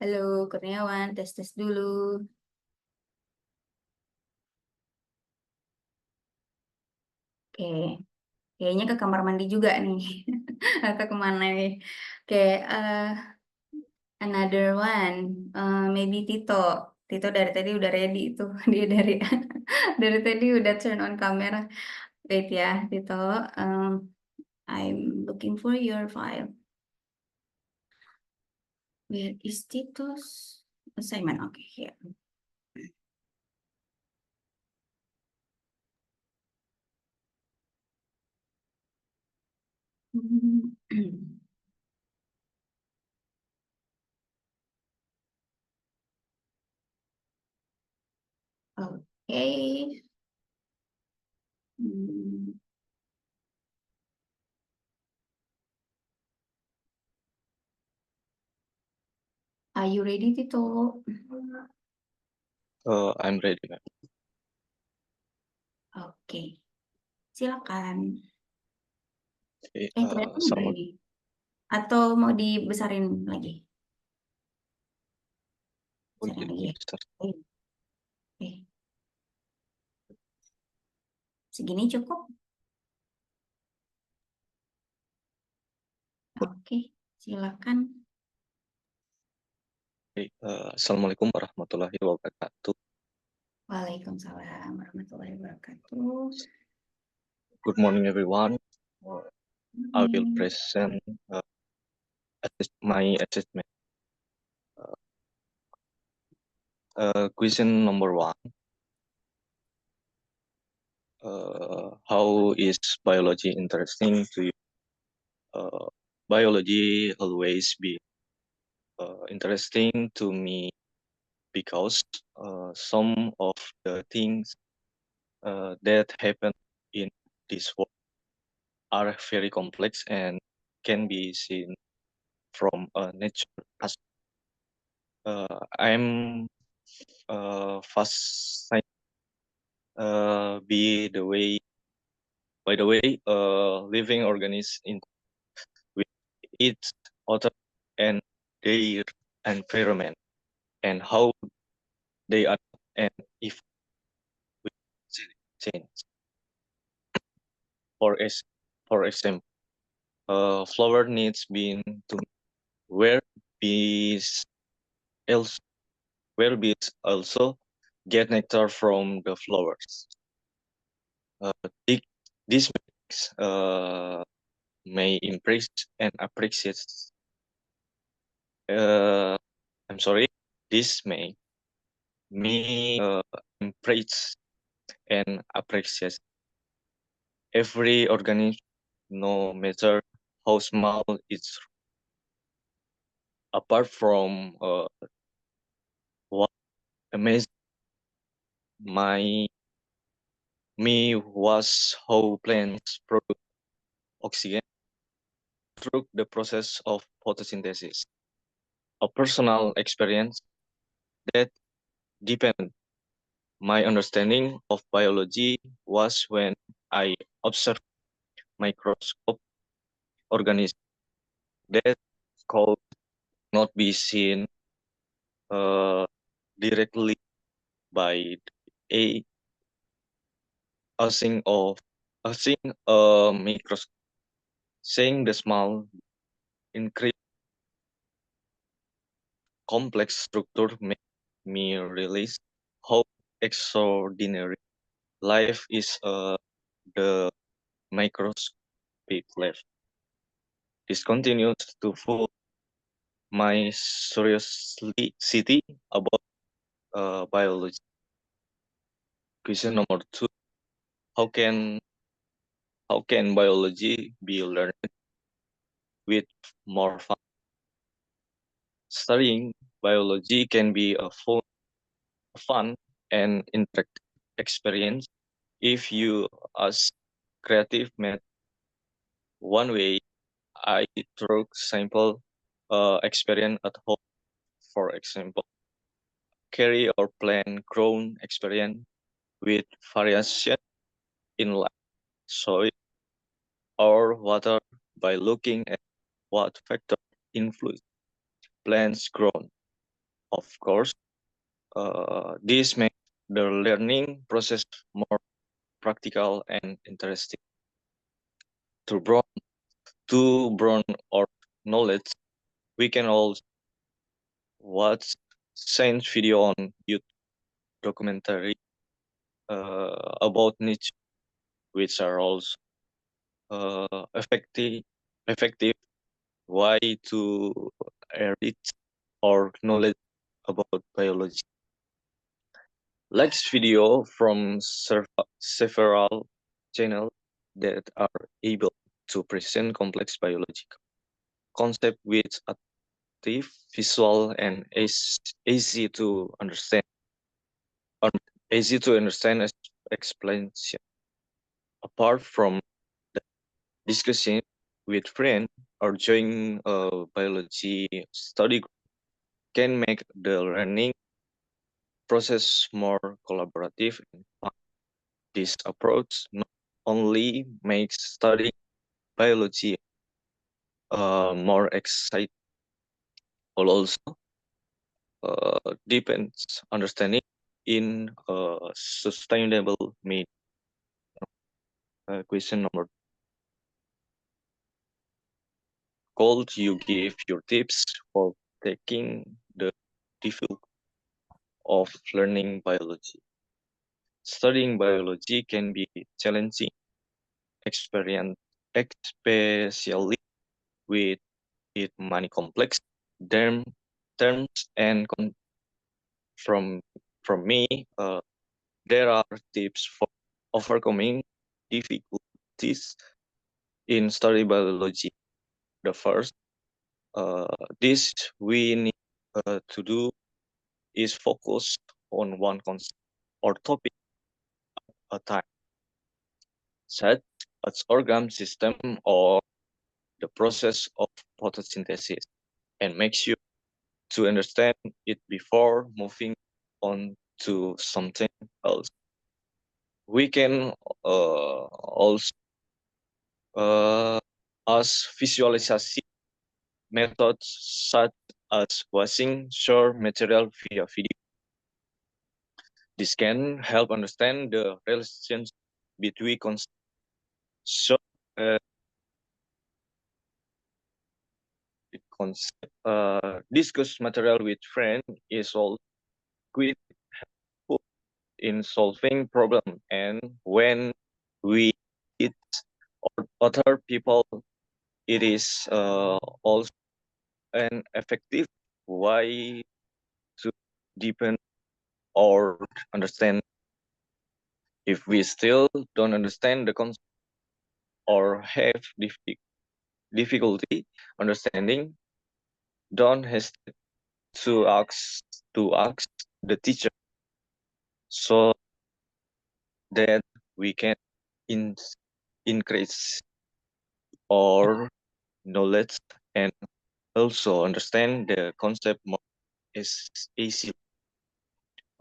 Halo, Kurniawan, tes dulu. Oke, kayaknya ke kamar mandi juga nih. Atau kemana nih? Oke, another one. Maybe Tito. Tito dari tadi udah ready itu. Dia dari tadi udah turn on kamera. Wait ya, Tito. I'm looking for your file. Where is Tito's assignment? Okay, here. Okay. Are you ready, Tito? I'm ready, Ma'am. Oke, silakan. Okay, Kelihatan nggak Assalamualaikum. ini? Atau mau dibesarin lagi? Besarin lagi ya? Oke. Segini cukup? Oke, silakan. Okay, Assalamualaikum warahmatullahi wabarakatuh. Waalaikumsalam warahmatullahi wabarakatuh. Good morning, everyone. I will Hmm. present my assessment. Question number 1. How is biology interesting to you? Biology always be interesting to me because some of the things that happen in this world are very complex and can be seen from a nature aspect. I'm fascinated by the way living organisms in with its author and their environment and how they adapt and if with change. For example, flower needs being to where bees else where bees also get nectar from the flowers. This makes may impress and appreciate. I'm sorry. This may me impress and appreciate every organism, no matter how small it's. Apart from what amazed my me was how plants produce oxygen through the process of photosynthesis. A personal experience that deepened my understanding of biology was when I observed microscope organisms that could not be seen uh, directly by a using of using a microscope. Seeing the small increase complex structure made me realize how extraordinary life is the microscopic level. This continues to fuel my curiosity about biology. Question number 2: How can how can biology be learned with more fun? Studying biology can be a fun and interactive experience if you ask creative method. One way I took simple experience at home, for example, carry or plant grown experience with variation in light, soil, or water by looking at what factor influence plants grown. Of course, this makes the learning process more practical and interesting. To broaden our knowledge, we can also watch science video on YouTube documentary about nature, which are also effective way to reach or knowledge about biology. Likes video from several channels that are able to present complex biological concept with attractive visual and easy to understand explanation. Apart from the discussion with friends or joining a biology study group can make the learning process more collaborative and fun. This approach not only makes studying biology more exciting, but also deepens understanding in a sustainable manner. Question number: Could you give your tips for taking the difficult of learning biology? Studying biology can be challenging experience, especially with many complex term, terms and from me, there are tips for overcoming difficulties in study biology. The first, this we need to do is focus on one concept or topic at a time, such as organ system or the process of photosynthesis, and make sure to understand it before moving on to something else. We can also as visualization methods such as watching short material via video. This can help understand the relations between concepts. So, discuss material with friend is all quite helpful in solving problem, and when we eat other people, it is also an effective way to deepen or understand. If we still don't understand the concept or have difficulty understanding, don't hesitate to ask the teacher so that we can in, increase our knowledge and also understand the concept more is easy.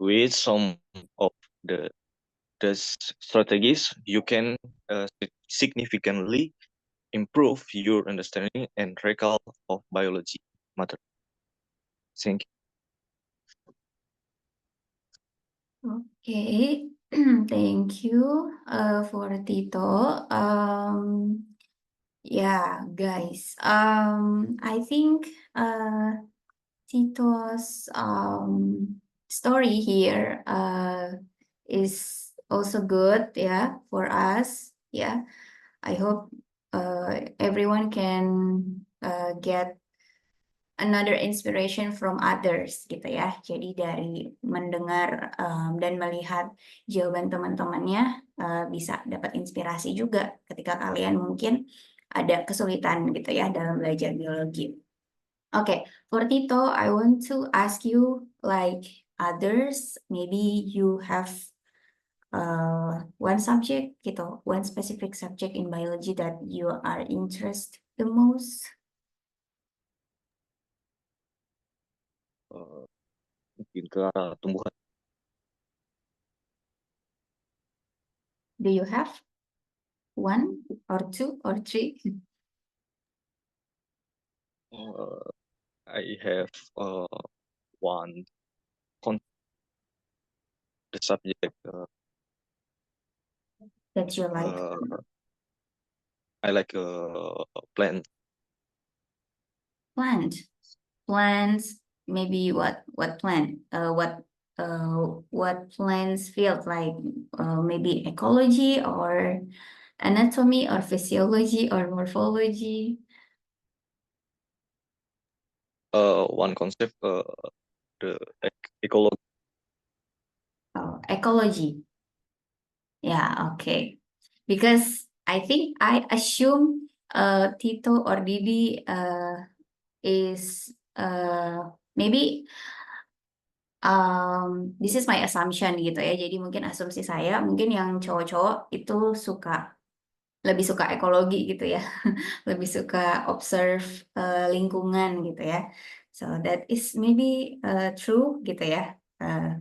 With some of the the strategies, you can significantly improve your understanding and recall of biology matter. Thank you. Okay, thank you for Tito. Yeah, guys. I think Tito's story here is also good, yeah, for us. Yeah, I hope everyone can get another inspiration from others gitu ya. Jadi dari mendengar dan melihat jawaban teman-temannya bisa dapat inspirasi juga ketika kalian mungkin ada kesulitan gitu ya dalam belajar biologi. Okay, for Tito, I want to ask you like others, maybe you have one subject gitu, one specific subject in biology that you are interested the most. Mungkin ke arah tumbuhan. Do you have one or two or three? I have one the subject That you like? I like plant. Plants, maybe what plant? What plants feel like? Maybe ecology or anatomy or physiology or morphology? One concept the ecology. Oh, ecology. Yeah, okay. Because I think I assume Tito or Didi is maybe this is my assumption gitu ya. Jadi mungkin asumsi saya mungkin yang cowok-cowok itu lebih suka ekologi gitu ya. Lebih suka observe lingkungan gitu ya. So that is maybe true gitu ya.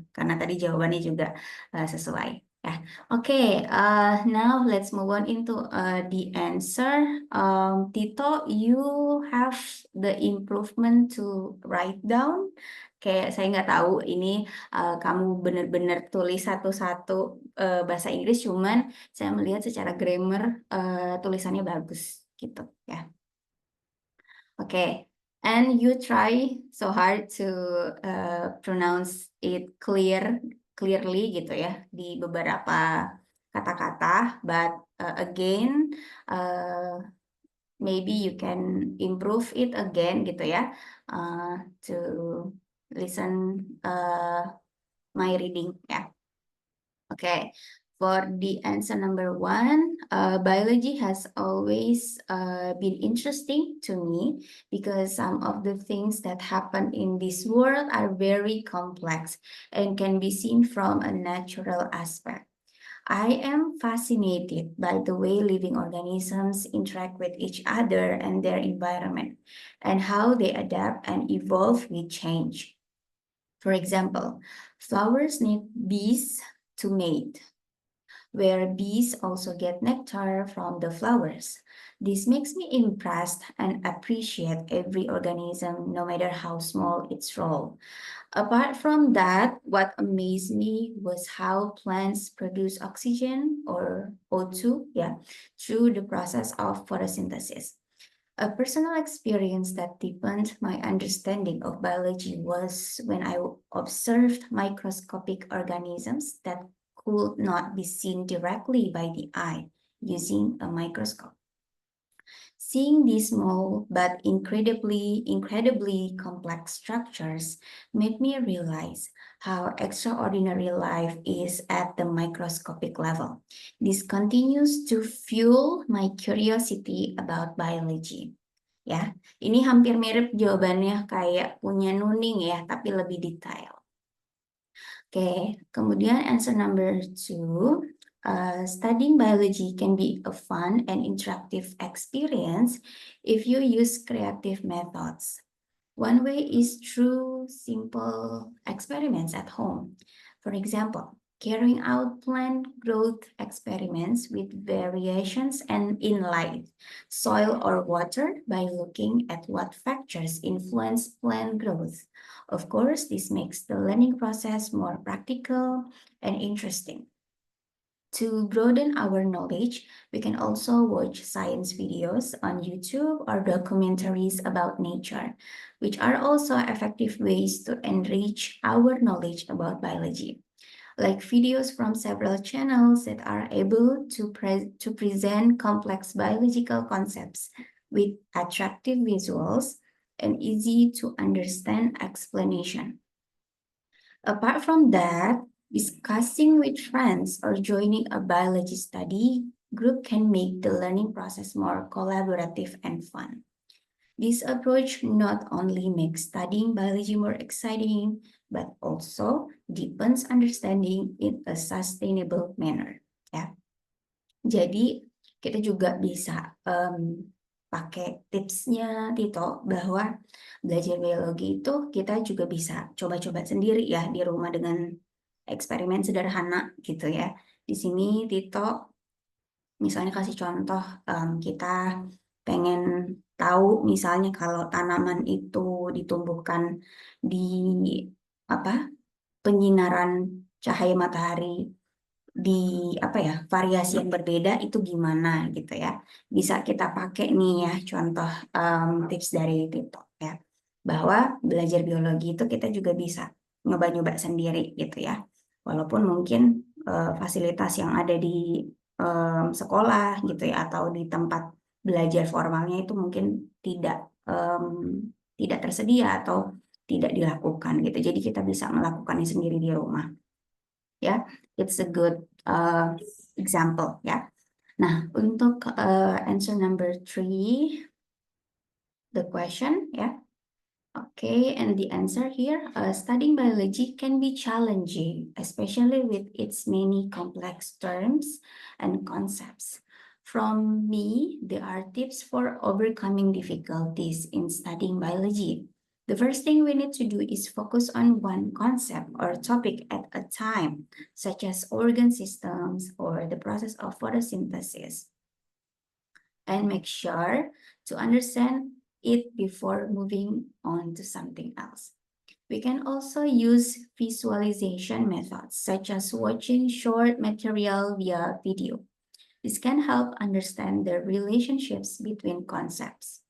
Karena tadi jawabannya juga sesuai. Yeah. Okay, now let's move on into the answer. Tito, you have the improvement to write down. Kayak saya nggak tahu ini kamu benar-benar tulis satu-satu bahasa Inggris, cuman saya melihat secara grammar tulisannya bagus gitu ya. Okay, and you try so hard to pronounce it clearly gitu ya di beberapa kata-kata, but again maybe you can improve it again gitu ya to listen my reading ya. Okay, for the answer number one, biology has always been interesting to me because some of the things that happen in this world are very complex and can be seen from a natural aspect. I am fascinated by the way living organisms interact with each other and their environment and how they adapt and evolve with change. For example, flowers need bees to mate, where bees also get nectar from the flowers. This makes me impressed and appreciate every organism, no matter how small its role. Apart from that, what amazed me was how plants produce oxygen or O2, through the process of photosynthesis. A personal experience that deepened my understanding of biology was when I observed microscopic organisms that could not be seen directly by the eye using a microscope. Seeing these small but incredibly complex structures made me realize how extraordinary life is at the microscopic level. This continues to fuel my curiosity about biology. Ya, ini hampir mirip jawabannya kayak punya Nuning ya, tapi lebih detail. Oke, kemudian answer number 2. Studying biology can be a fun and interactive experience if you use creative methods. One way is through simple experiments at home. For example, carrying out plant growth experiments with variations and in light, soil, or water by looking at what factors influence plant growth. Of course, this makes the learning process more practical and interesting. To broaden our knowledge, we can also watch science videos on YouTube or documentaries about nature, which are also effective ways to enrich our knowledge about biology. Like videos from several channels that are able to present complex biological concepts with attractive visuals and easy to understand explanation. Apart from that, discussing with friends or joining a biology study group can make the learning process more collaborative and fun. This approach not only makes studying biology more exciting, but also deepens understanding in a sustainable manner. Ya. Jadi kita juga bisa pakai tipsnya Tito bahwa belajar biologi itu kita juga bisa coba-coba sendiri ya di rumah dengan eksperimen sederhana gitu ya. Di sini Tito misalnya kasih contoh kita pengen tahu misalnya kalau tanaman itu ditumbuhkan di penyinaran cahaya matahari di variasi yang berbeda itu gimana gitu ya. Bisa kita pakai nih ya contoh tips dari TikTok ya. Bahwa belajar biologi itu kita juga bisa nyoba-nyoba sendiri gitu ya. Walaupun mungkin fasilitas yang ada di sekolah gitu ya atau di tempat belajar formalnya itu mungkin tidak tersedia atau tidak dilakukan gitu. Jadi kita bisa melakukannya sendiri di rumah. Ya, it's a good example ya. Nah, untuk answer number 3, the question ya. Okay, and the answer here, studying biology can be challenging, especially with its many complex terms and concepts. From me, there are tips for overcoming difficulties in studying biology. The first thing we need to do is focus on one concept or topic at a time, such as organ systems or the process of photosynthesis. And make sure to understand it before moving on to something else. We can also use visualization methods, such as watching short material via video. This can help understand the relationships between concepts.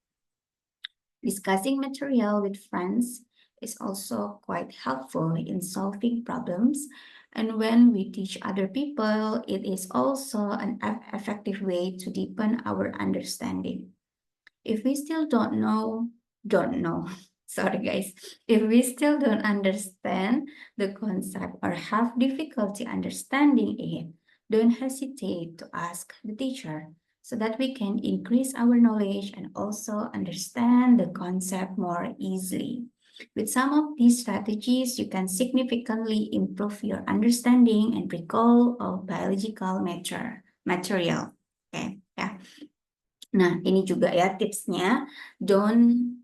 Discussing material with friends is also quite helpful in solving problems. And when we teach other people, it is also an effective way to deepen our understanding. If we still don't know, sorry guys, if we still don't understand the concept or have difficulty understanding it, don't hesitate to ask the teacher so that we can increase our knowledge and also understand the concept more easily. With some of these strategies, you can significantly improve your understanding and recall of biological material. Okay, ya. Nah, ini juga ya tipsnya, don't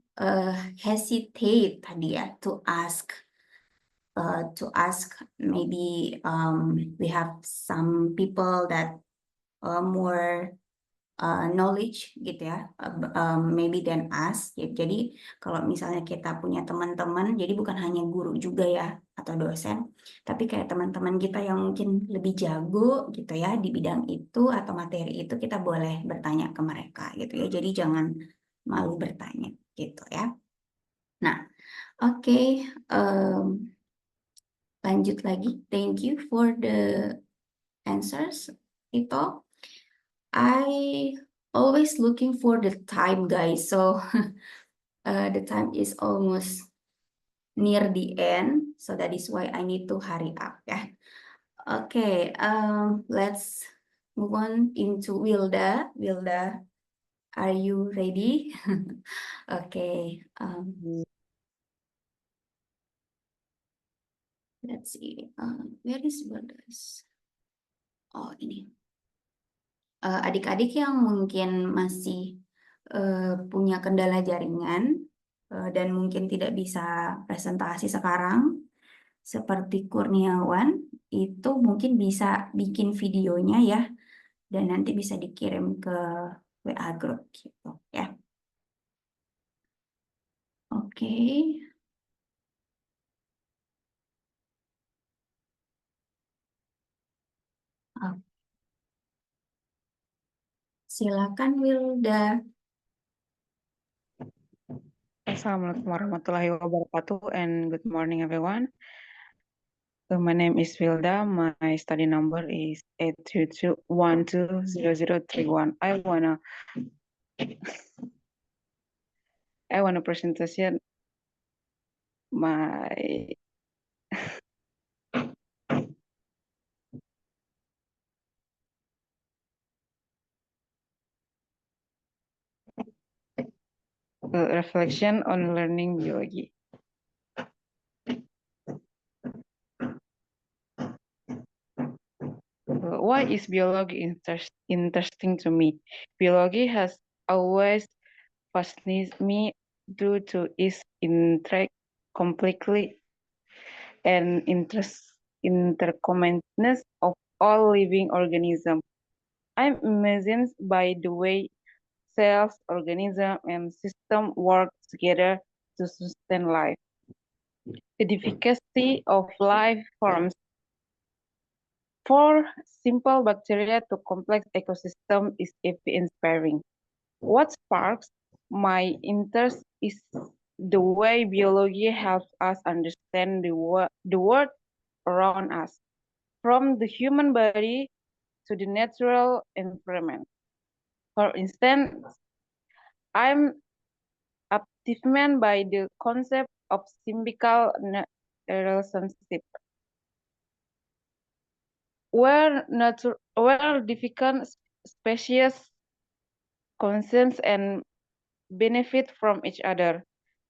hesitate tadi ya to ask maybe we have some people that more knowledge gitu ya, maybe than us. Jadi kalau misalnya kita punya teman-teman, jadi bukan hanya guru juga ya atau dosen, tapi kayak teman-teman kita yang mungkin lebih jago gitu ya di bidang itu atau materi itu, kita boleh bertanya ke mereka gitu ya. Jadi jangan malu bertanya gitu ya. Nah, oke, lanjut lagi. Thank you for the answers. Ito, I always looking for the time, guys. So the time is almost near the end, so that is why I need to hurry up ya. Okay, let's move on into Wilda. Wilda, are you ready? Okay, let's see. Where is Wilda? Oh, ini. Adik-adik yang mungkin masih punya kendala jaringan dan mungkin tidak bisa presentasi sekarang, seperti Kurniawan, itu mungkin bisa bikin videonya ya, dan nanti bisa dikirim ke WA group gitu ya. Oke. Ah, silakan Wilda. Assalamualaikum warahmatullahi wabarakatuh and good morning everyone. My name is Wilda. My study number is 822120031. I wanna presentation my reflection on learning biology. Why is biology interesting to me? Biology has always fascinated me due to its intrigue, complexity, and interconnectedness of all living organisms. I'm amazed by the way cells, organisms, and systems work together to sustain life. The efficacy of life forms for simple bacteria to complex ecosystem is inspiring. What sparks my interest is the way biology helps us understand the world around us, from the human body to the natural environment. For instance, I'm appeasement by the concept of symbiotic relationship, where different species consent and benefit from each other.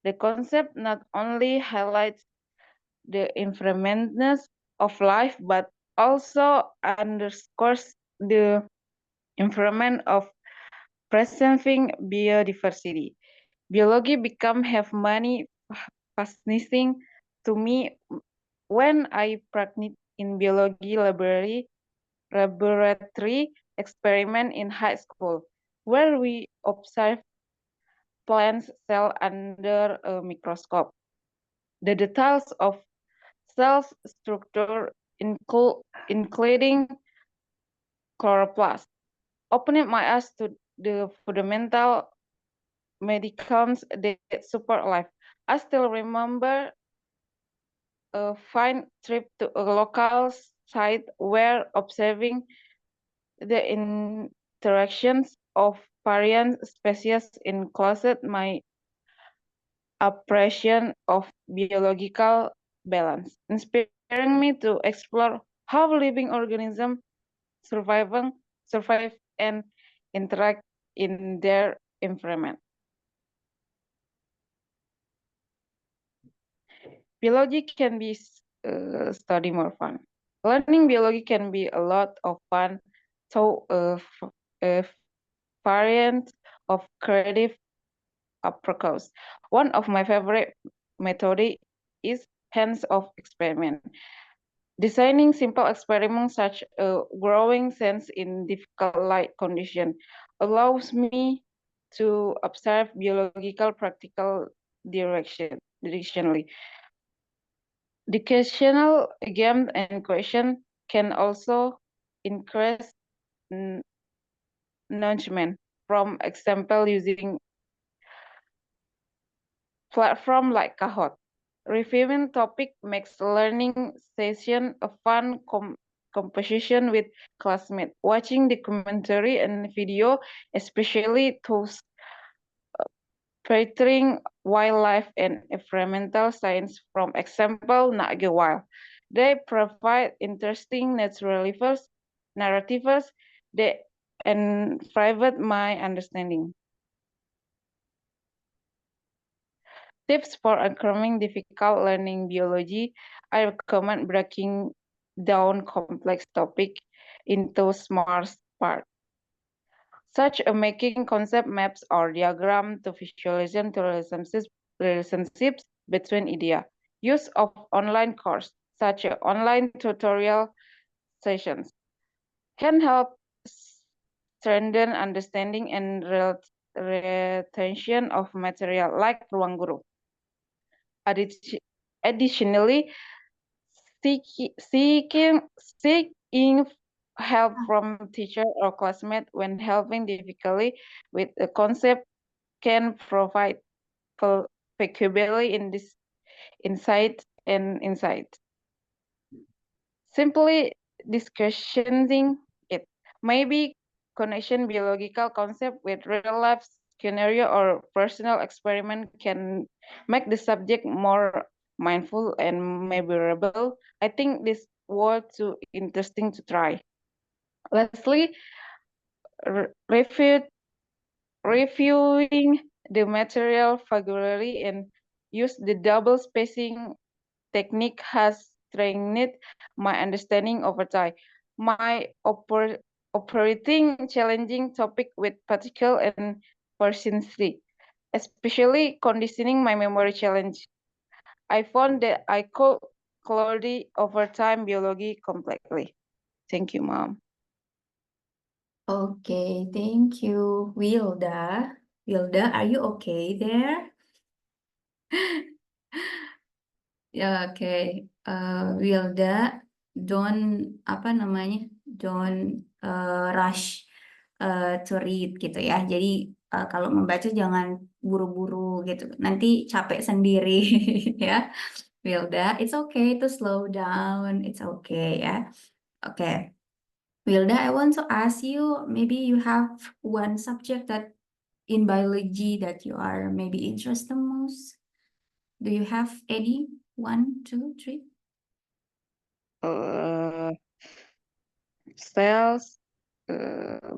The concept not only highlights the impermanence of life, but also underscores the improvement of preserving biodiversity. Biology become have many fascinating to me when I practice in biology laboratory experiment in high school, where we observe plant cell under a microscope. The details of cell structure including chloroplast opened my eyes to the fundamental mechanisms that support life. I still remember a fine trip to a local site where observing the interactions of various species increased my appreciation of biological balance, inspiring me to explore how living organisms survive and interact in their environment. Biology can be study more fun. Learning biology can be a lot of fun, so a variant of creative approaches. One of my favorite methods is hands-off experiment. Designing simple experiments such as growing sense in difficult light conditions allows me to observe biological practical directionally. The occasional game and question can also increase knowledge. From example, using platform like Kahoot. Reviewing topic makes learning session a fun composition with classmates. Watching documentary and video, especially those featuring wildlife and environmental science, from example Nage Wild. They provide interesting narratives that and private my understanding. Tips for overcoming difficult learning biology. I recommend breaking down complex topic into smart parts, such as making concept maps or diagram to visualization to relationships between idea. Use of online course, such as online tutorial sessions, can help strengthen understanding and retention of material like Ruang Guru. Additionally, seeking help from teacher or classmate when helping difficultly with a concept can provide vocabulary in this insight. Simply discussing it. Maybe connection biological concept with real life scenario or personal experiment can make the subject more mindful and memorable. I think this was too interesting to try. Lastly, reviewing the material regularly and use the double spacing technique has strengthened my understanding over time. My operating challenging topic with particle and persistency, especially conditioning my memory challenge. I found that I could clearly over time biology completely. Thank you, Mom. Okay, thank you, Wilda. Wilda, are you okay there? Ya, oke. Wilda, don't rush to read gitu ya. Jadi kalau membaca jangan buru-buru gitu. Nanti capek sendiri ya. Wilda, it's okay to slow down. It's okay ya. Oke. Wilda, I want to ask you, maybe you have one subject that in biology that you are maybe interested most. Do you have any? 1, 2, 3? Cells,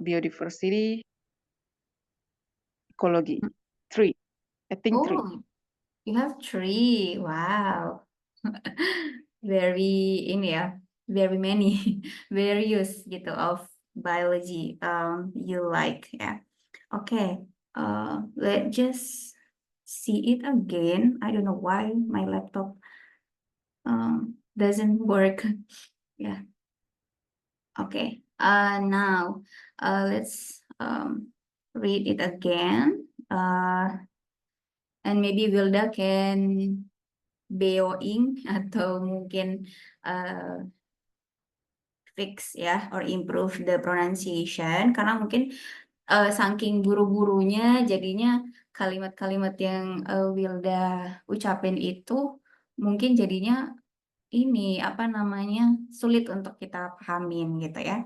biodiversity, ecology. 3. I think 3. Oh, you have 3. Wow. Very ini ya, very many various gitu of biology you like ya. Okay, let's just see it again. I don't know why my laptop doesn't work. Yeah. Okay. Now let's read it again. And maybe Wilda can BO-ing atau mungkin fix ya or improve the pronunciation karena mungkin saking buru-burunya jadinya kalimat-kalimat yang Wilda ucapin itu mungkin jadinya ini apa namanya sulit untuk kita pahamin gitu ya.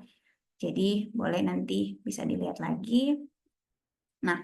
Jadi boleh nanti bisa dilihat lagi. Nah,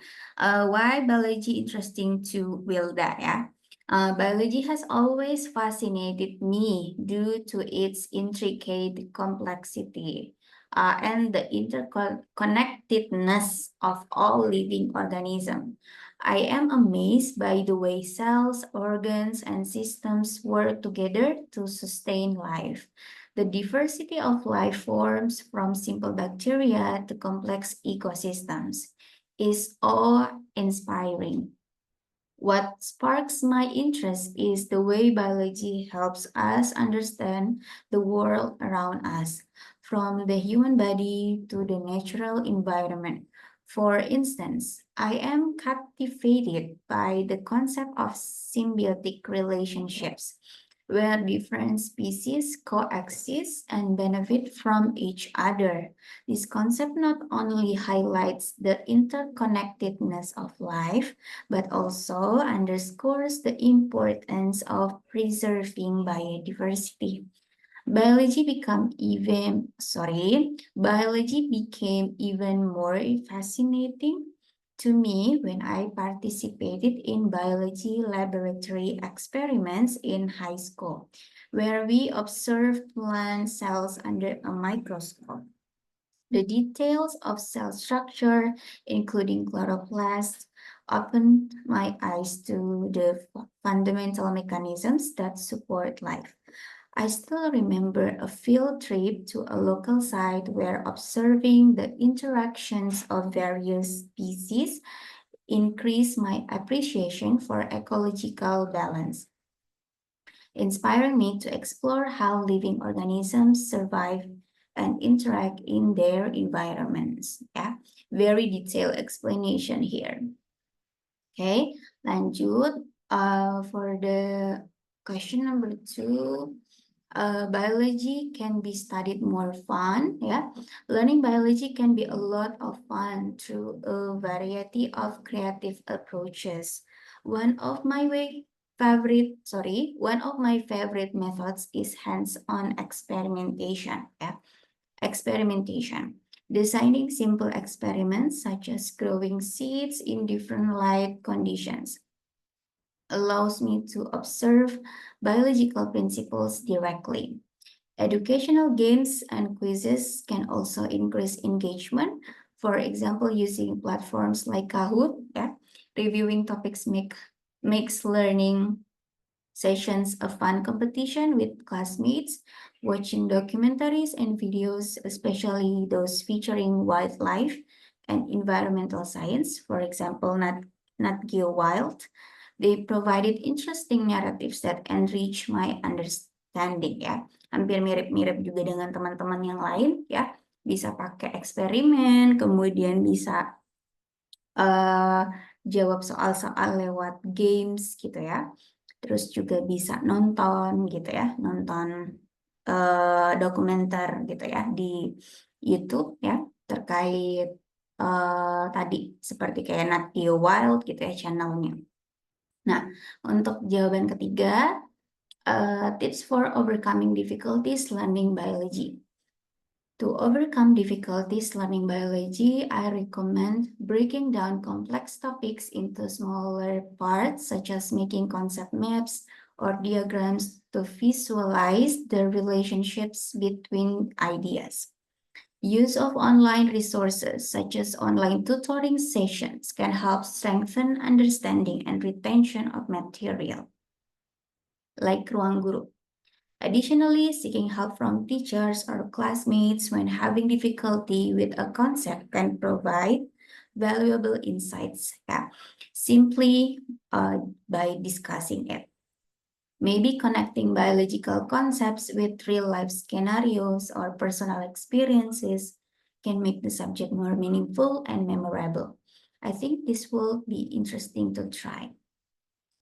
why biology interesting to Wilda ya? Biology has always fascinated me due to its intricate complexity and the interconnectedness of all living organisms. I am amazed by the way cells, organs, and systems work together to sustain life. The diversity of life forms from simple bacteria to complex ecosystems is awe-inspiring. What sparks my interest is the way biology helps us understand the world around us, from the human body to the natural environment. For instance, I am captivated by the concept of symbiotic relationships. where different species coexist and benefit from each other. This concept not only highlights the interconnectedness of life, but also underscores the importance of preserving biodiversity. Biology became even more fascinating to me when I participated in biology laboratory experiments in high school, where we observed plant cells under a microscope. The details of cell structure, including chloroplasts, opened my eyes to the fundamental mechanisms that support life. I still remember a field trip to a local site where observing the interactions of various species increased my appreciation for ecological balance, inspiring me to explore how living organisms survive and interact in their environments. Yeah, very detailed explanation here. Okay, lanjut. For the question number 2, biology can be studied more fun. Yeah, learning biology can be a lot of fun through a variety of creative approaches. One of my favorite methods is hands-on experimentation. Yeah, experimentation. Designing simple experiments such as growing seeds in different light conditions allows me to observe biological principles directly. Educational games and quizzes can also increase engagement. For example, using platforms like Kahoot, reviewing topics makes learning sessions a fun competition with classmates, watching documentaries and videos, especially those featuring wildlife and environmental science, for example, Nat Geo Wild. They provided interesting narratives that enrich my understanding ya. Hampir mirip-mirip juga dengan teman-teman yang lain ya. Bisa pakai eksperimen, kemudian bisa jawab soal-soal lewat games gitu ya. Terus juga bisa nonton gitu ya, nonton dokumenter gitu ya di YouTube ya terkait tadi seperti kayak Nat Geo Wild gitu ya channelnya. Nah, untuk jawaban ketiga, tips for overcoming difficulties learning biology. To overcome difficulties learning biology, I recommend breaking down complex topics into smaller parts, such as making concept maps or diagrams to visualize the relationships between ideas. Use of online resources, such as online tutoring sessions, can help strengthen understanding and retention of material, like Ruang Guru. Additionally, seeking help from teachers or classmates when having difficulty with a concept can provide valuable insights simply by discussing it. Maybe connecting biological concepts with real-life scenarios or personal experiences can make the subject more meaningful and memorable. I think this will be interesting to try.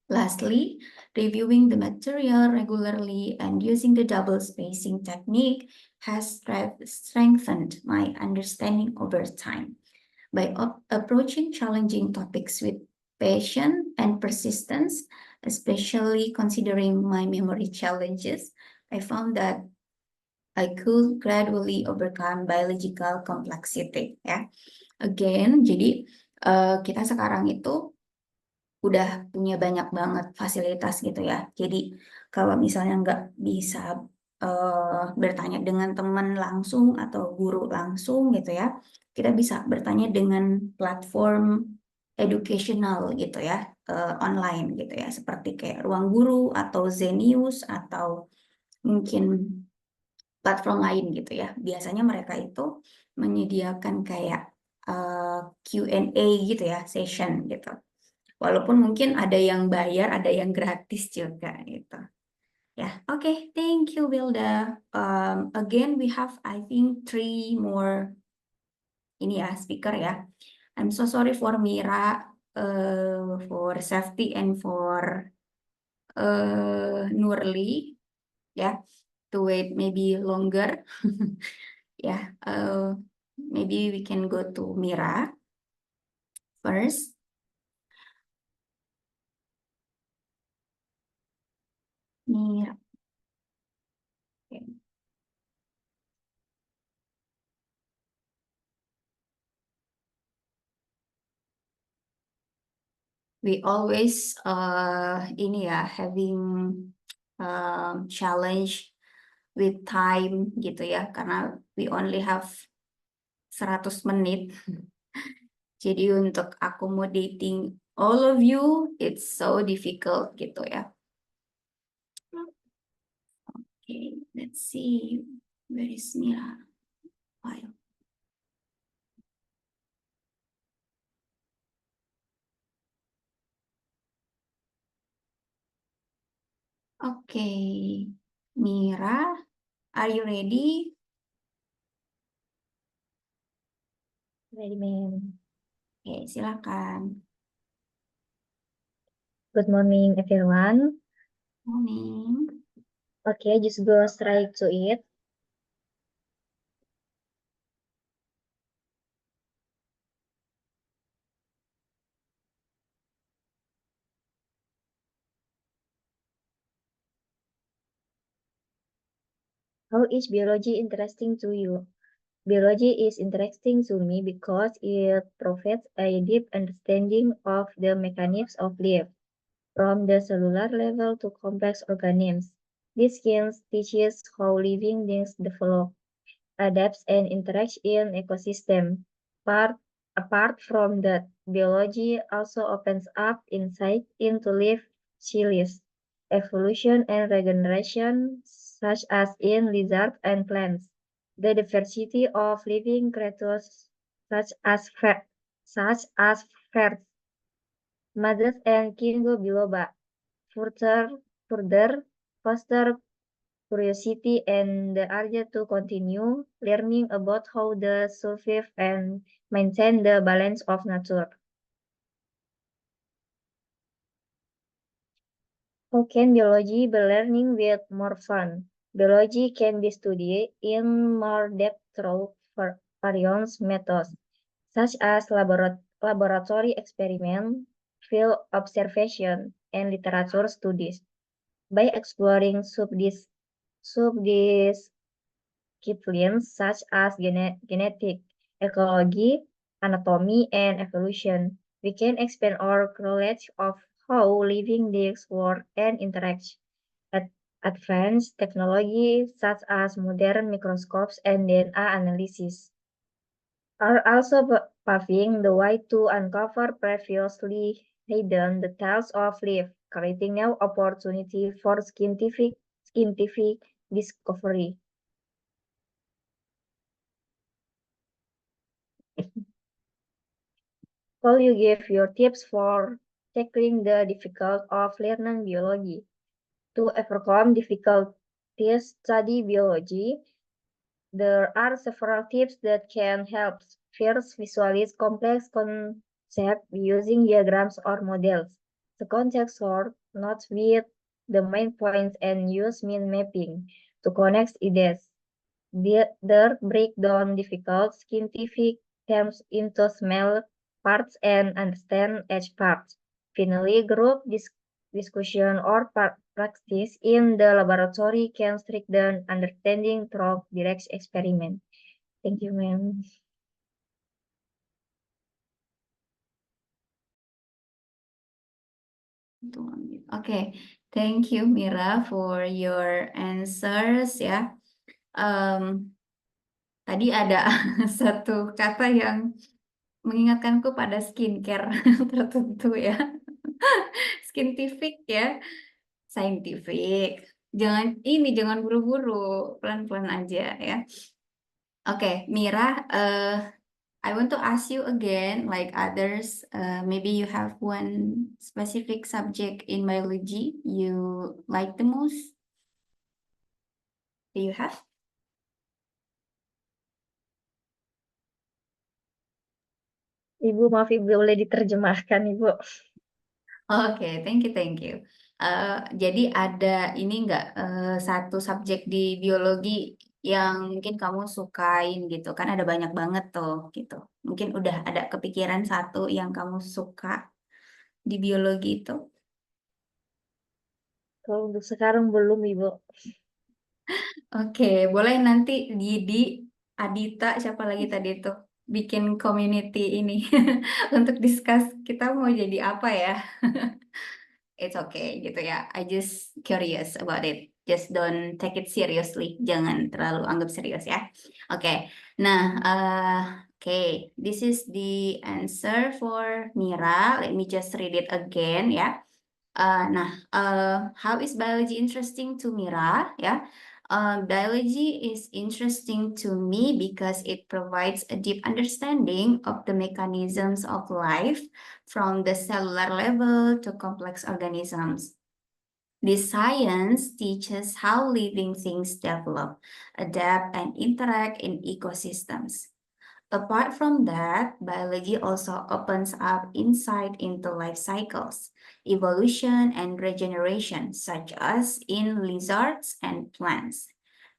Lastly, reviewing the material regularly and using the double spacing technique has strengthened my understanding over time. By approaching challenging topics with passion and persistence, especially considering my memory challenges, I found that I could gradually overcome biological complexity. Ya, again, jadi kita sekarang itu udah punya banyak banget fasilitas gitu ya. Jadi kalau misalnya nggak bisa bertanya dengan teman langsung atau guru langsung gitu ya, kita bisa bertanya dengan platform educational gitu ya, online gitu ya, seperti kayak Ruang Guru atau Zenius atau mungkin platform lain gitu ya. Biasanya mereka itu menyediakan kayak Q&A gitu ya, session gitu. Walaupun mungkin ada yang bayar, ada yang gratis juga gitu. Ya, oke, thank you Wilda. Again, we have I think 3 more ini ya speaker ya. I'm so sorry for Mira, for safety and for Nurli. ya, to wait maybe longer. Yeah, maybe we can go to Mira first. Mira. Okay. We always ini ya having challenge with time gitu ya, karena we only have 100 menit. Jadi untuk accommodating all of you, it's so difficult gitu ya. Okay, let's see. Where is Mira? File. Okay, Mira, are you ready? Ready, ma'am. Oke, silakan. Good morning, everyone. Morning. Okay, just go straight to it. How is biology interesting to you? Biology is interesting to me because it provides a deep understanding of the mechanics of life, from the cellular level to complex organisms. This science teaches how living things develop, adapts, and interacts in ecosystem. Apart from that, biology also opens up insight into life cycles, evolution, and regeneration, such as in lizards and plants. The diversity of living creatures, such as ferns, moths, and Kingo biloba, further foster curiosity and the urge to continue learning about how they survive and maintain the balance of nature. How can biology be learning with more fun? Biology can be studied in more depth through various methods, such as laboratory experiment, field observation, and literature studies. By exploring subdisciplines such as genetic, ecology, anatomy, and evolution, we can expand our knowledge of how living beings work and interact. Advanced technology such as modern microscopes and DNA analysis are also paving the way to uncover previously hidden details of life, creating new opportunity for scientific discovery. Will you give your tips for tackling the difficult of learning biology? To overcome difficulties study biology, there are several tips that can help. First, visualize complex concepts using diagrams or models. Second, take short notes with the main points and use mind mapping to connect ideas. Third, break down difficult scientific terms into small parts and understand each part. Finally, group discussion or practice in the laboratory can strengthen understanding through direct experiment. Thank you, ma'am. Okay, thank you Mira for your answers ya. Tadi ada satu kata yang mengingatkanku pada skincare tertentu ya. Scientific ya, scientific. Jangan buru-buru, pelan-pelan aja ya. Oke, Mira, I want to ask you again, like others, maybe you have one specific subject in biology you like the most. Do you have? Ibu, maaf Ibu, boleh diterjemahkan Ibu. Oke, thank you, thank you. Jadi ada ini enggak satu subjek di biologi yang mungkin kamu sukain gitu kan ada banyak banget tuh gitu. Mungkin udah ada kepikiran satu yang kamu suka di biologi itu. Kalau untuk sekarang belum, Ibu. Oke, boleh nanti Didi, Adita, siapa lagi tadi itu bikin community ini untuk discuss kita mau jadi apa ya. It's okay gitu ya. I just curious about it. Just don't take it seriously. Jangan terlalu anggap serius ya. Oke. Nah, okay. This is the answer for Mira. Let me just read it again ya. How is biology interesting to Mira? Ya, biology is interesting to me because it provides a deep understanding of the mechanisms of life from the cellular level to complex organisms. This science teaches how living things develop, adapt, and interact in ecosystems. Apart from that, biology also opens up insight into life cycles, evolution, and regeneration, such as in lizards and plants.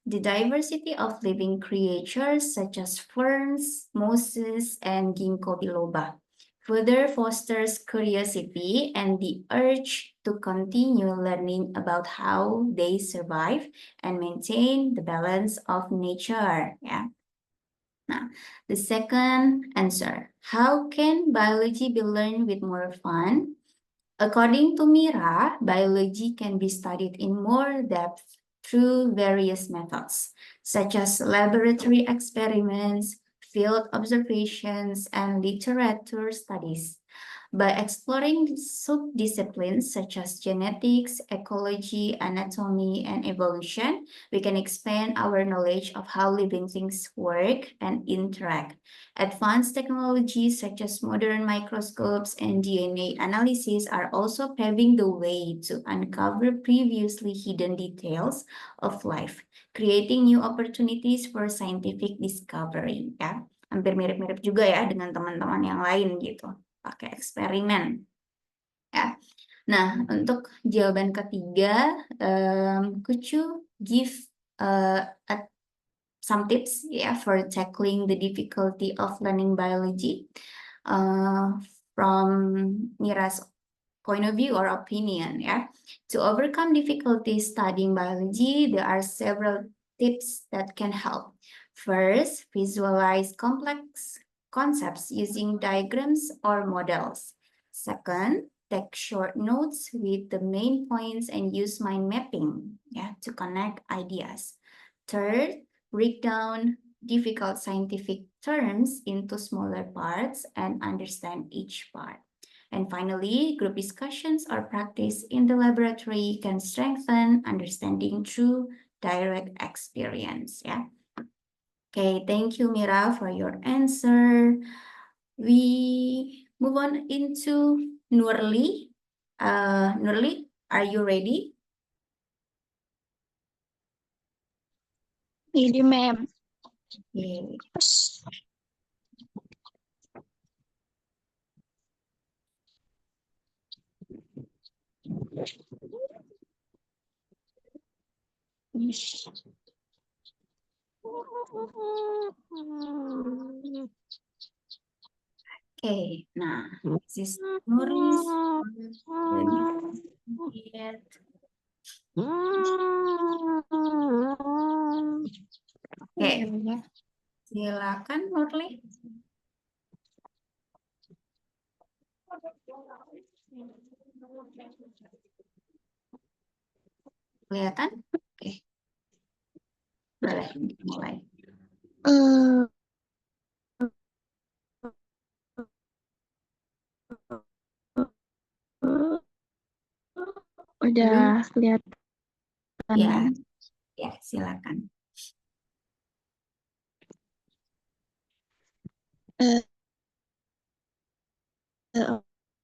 The diversity of living creatures, such as ferns, mosses, and ginkgo biloba, further fosters curiosity and the urge to continue learning about how they survive and maintain the balance of nature. Yeah. Now, the second answer, how can biology be learned with more fun? According to Mira, biology can be studied in more depth through various methods, such as laboratory experiments, field observations, and literature studies. By exploring subdisciplines such as genetics, ecology, anatomy, and evolution, we can expand our knowledge of how living things work and interact. Advanced technologies such as modern microscopes and DNA analysis are also paving the way to uncover previously hidden details of life, creating new opportunities for scientific discovery. Ya, hampir mirip-mirip juga ya dengan teman-teman yang lain gitu. Pakai eksperimen ya. Nah, untuk jawaban ketiga, could you give some tips for tackling the difficulty of learning biology from Mira's point of view or opinion? To overcome difficulties studying biology, there are several tips that can help. First, visualize complex concepts using diagrams or models. Second, take short notes with the main points and use mind mapping to connect ideas. Third, break down difficult scientific terms into smaller parts and understand each part. And finally, group discussions or practice in the laboratory can strengthen understanding through direct experience. Okay, thank you, Mira, for your answer. We move on into Nurli. Nurli, are you ready? Ready, ma'am. Okay. Okay, nah, this is Nurli's. Let me get. Okay, silakan Nurli. Kelihatan? Oke. Boleh mulai. Udah kelihatan, Ya, ma'am. ya silakan.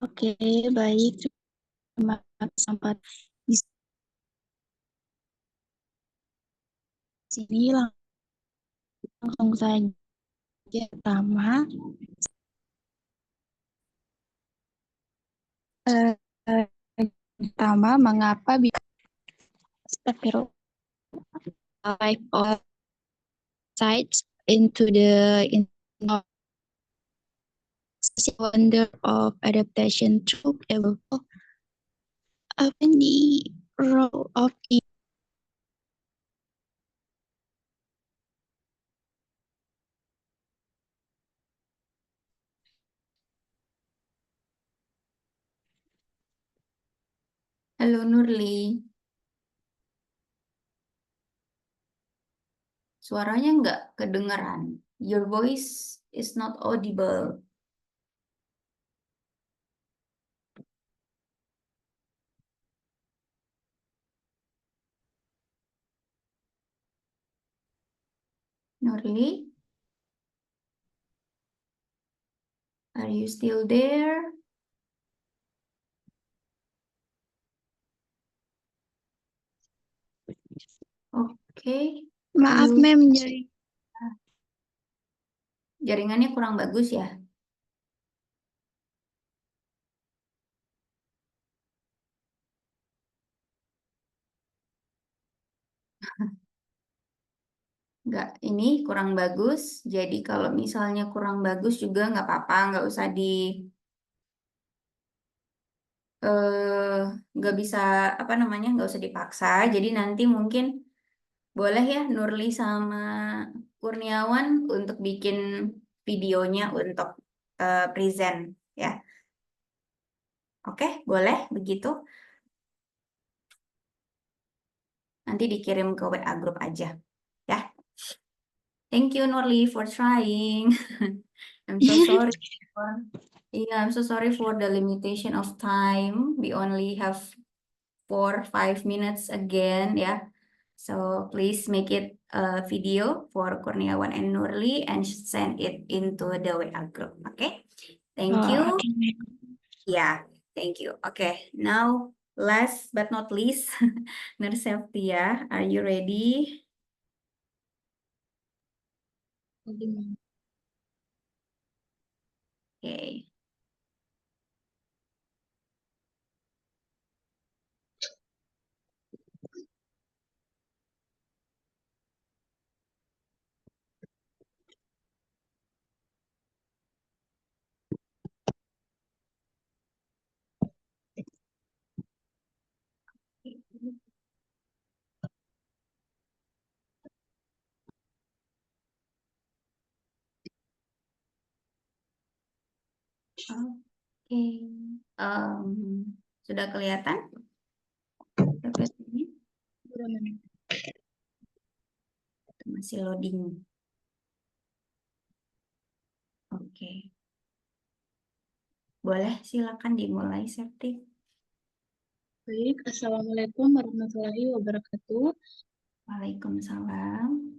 Oke, baik. Terima kasih sempat di sini langsung saja. Pertama, Pertama, mengapa type of sites into the wonder of adaptation through evolution apa the role of Halo Nurli, suaranya nggak kedengeran. Your voice is not audible. Nurli, are you still there? Oke, maaf you- mem jaringannya kurang bagus ya. Nggak, ini kurang bagus. Jadi kalau misalnya kurang bagus juga nggak apa-apa, nggak usah nggak bisa apa namanya, nggak usah dipaksa. Jadi nanti mungkin boleh ya Nurli sama Kurniawan untuk bikin videonya untuk present ya. Oke, boleh begitu. Nanti dikirim ke WA grup aja ya. Thank you Nurli for trying. I'm so sorry I'm so sorry for the limitation of time. We only have 4-5 minutes again ya. So please make it a video for Kurniawan and Nurli and send it into the WA group. Okay? Thank you. Yeah, thank you. Okay, now last but not least, Nurse Septia, are you ready? Okay. Oke, sudah kelihatan? PPT-nya? Masih loading. Oke. Boleh, silakan dimulai, Septi. Baik, Assalamualaikum warahmatullahi wabarakatuh. Waalaikumsalam.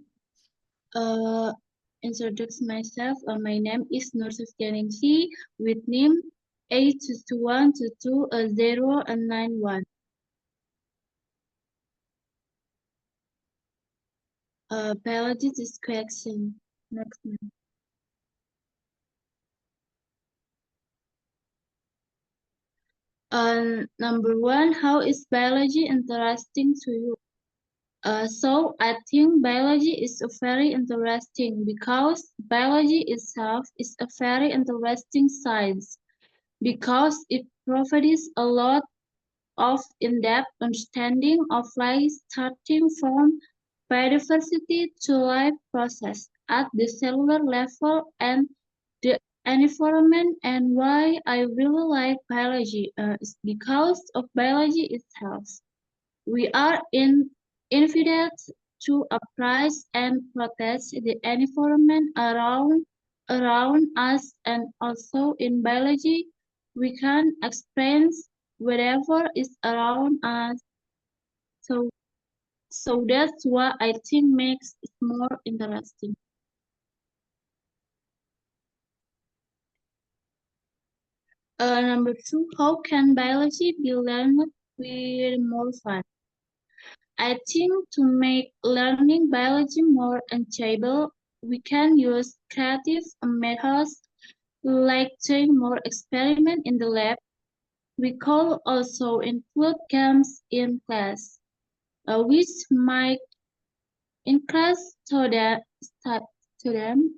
Introduce myself. My name is Nur Sufianingsi with name 821222091. Biology description. Next one. Number one, how is biology interesting to you? So I think biology is very interesting because biology itself is a very interesting science because it provides a lot of in-depth understanding of life starting from biodiversity to life process at the cellular level and the environment. And why I really like biology is because of biology itself. We are invited to appraise and protect the environment around us, and also in biology we can experience whatever is around us. So that's what I think makes it more interesting. Number two, how can biology be learned with more fun? I think to make learning biology more enjoyable, we can use creative methods like doing more experiments in the lab. we could also include games in class, which might increase student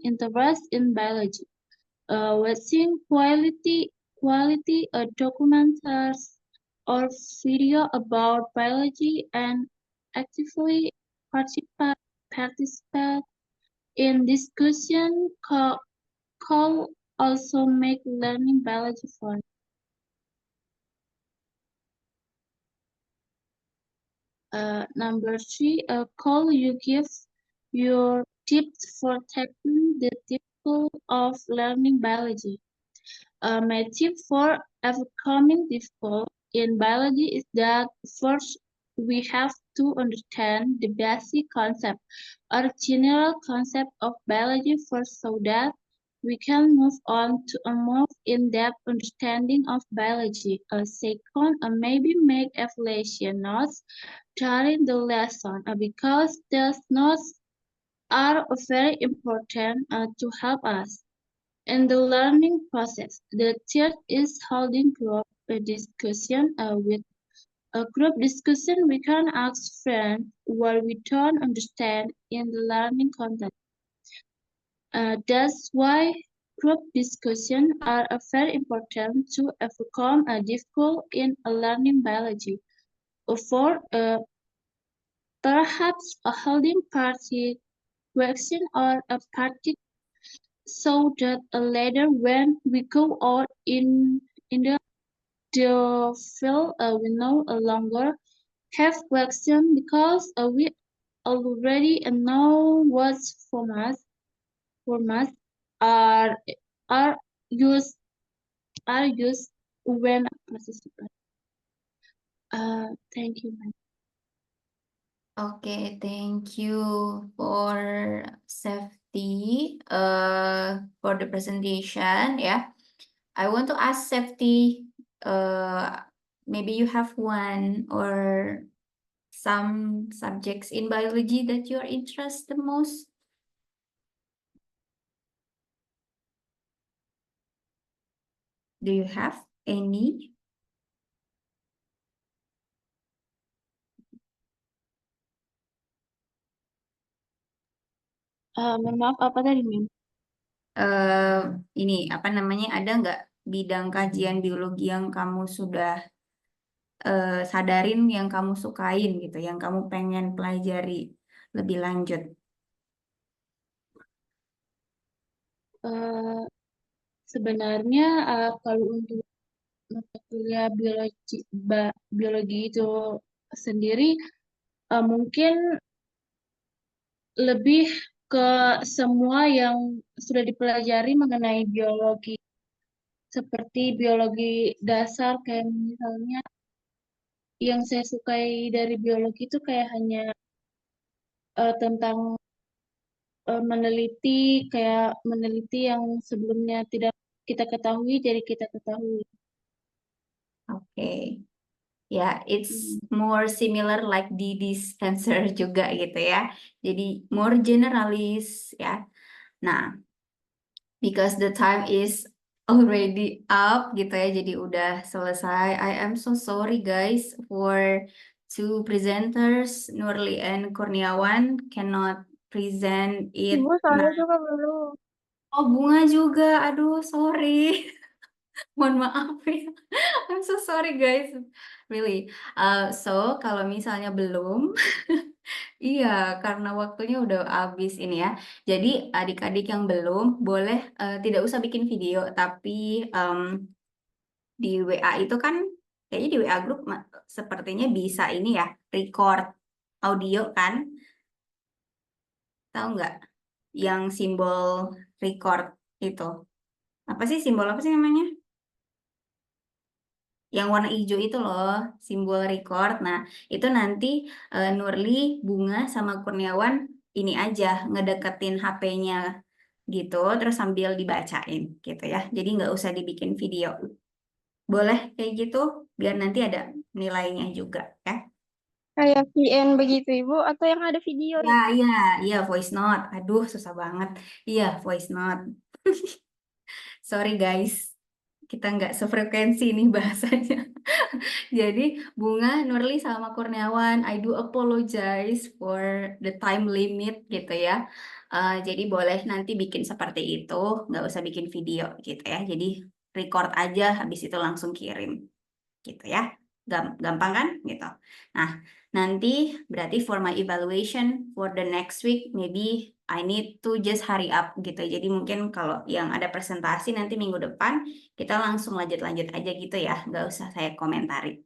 interest in biology. Watching quality documentaries or video about biology and actively participate in discussion could also make learning biology fun. Number 3, could you give your tips for tackling the difficulty of learning biology? My tip for overcoming difficult in biology is that first we have to understand the basic concept or general concept of biology first so that we can move on to a more in-depth understanding of biology. Second, maybe make evaluation notes during the lesson because those notes are very important to help us in the learning process. The third is holding group discussion. With a group discussion, we can ask friends what we don't understand in the learning content. That's why group discussions are very important to overcome a difficult in learning biology. Fourth, perhaps a holding party question or a party so that later when we go out in the field, we no longer have question because we already know what formats are are used are used when participant. Thank you, ma'am. Okay, thank you for Safety for the presentation. Yeah, I want to ask Safety. Maybe you have one or some subjects in biology that you're interested the most. Do you have any? Mohon maaf, apa tadi, Mim? Ini apa namanya? Ada nggak bidang kajian biologi yang kamu sudah sadarin yang kamu sukain gitu, yang kamu pengen pelajari lebih lanjut? Sebenarnya kalau untuk mata kuliah biologi itu sendiri mungkin lebih ke semua yang sudah dipelajari mengenai biologi, seperti biologi dasar kayak misalnya yang saya sukai dari biologi itu kayak hanya tentang meneliti yang sebelumnya tidak kita ketahui jadi kita ketahui. Okay. Ya, it's more similar like Didi's answer juga gitu ya. Jadi more generalis ya. Nah, because the time is already up gitu ya, jadi udah selesai. I am so sorry guys for two presenters, Nurli and Kurniawan cannot present it. Ibu, saya juga belum. Oh, Bunga juga. Aduh, sorry. Mohon maaf ya. I'm so sorry guys. Really. So kalau misalnya belum, iya karena waktunya udah habis ini ya. Jadi adik-adik yang belum boleh tidak usah bikin video, tapi di WA itu kan kayaknya di WA grup sepertinya bisa ini ya record audio kan? Tahu nggak? Yang simbol record itu. Apa sih simbol apa sih namanya? Yang warna hijau itu loh, simbol record. Nah, itu nanti Nurli, Bunga, sama Kurniawan ini aja ngedeketin HP-nya gitu, terus sambil dibacain gitu ya. Jadi nggak usah dibikin video. Boleh kayak gitu, biar nanti ada nilainya juga ya. Kayak VN begitu, Ibu, atau yang ada video? Ya, iya, voice note. Aduh, susah banget. Iya, voice note. Sorry guys. kita nggak sefrekuensi nih bahasanya. Jadi Bunga, Nurli sama Kurniawan, I do apologize for the time limit gitu ya. Jadi boleh nanti bikin seperti itu, nggak usah bikin video gitu ya. Jadi record aja, habis itu langsung kirim gitu ya. Gampang kan gitu. Nah, nanti berarti for my evaluation for the next week, maybe I need to just hurry up gitu. Jadi mungkin kalau yang ada presentasi nanti minggu depan, kita langsung lanjut-lanjut aja gitu ya. Nggak usah saya komentari.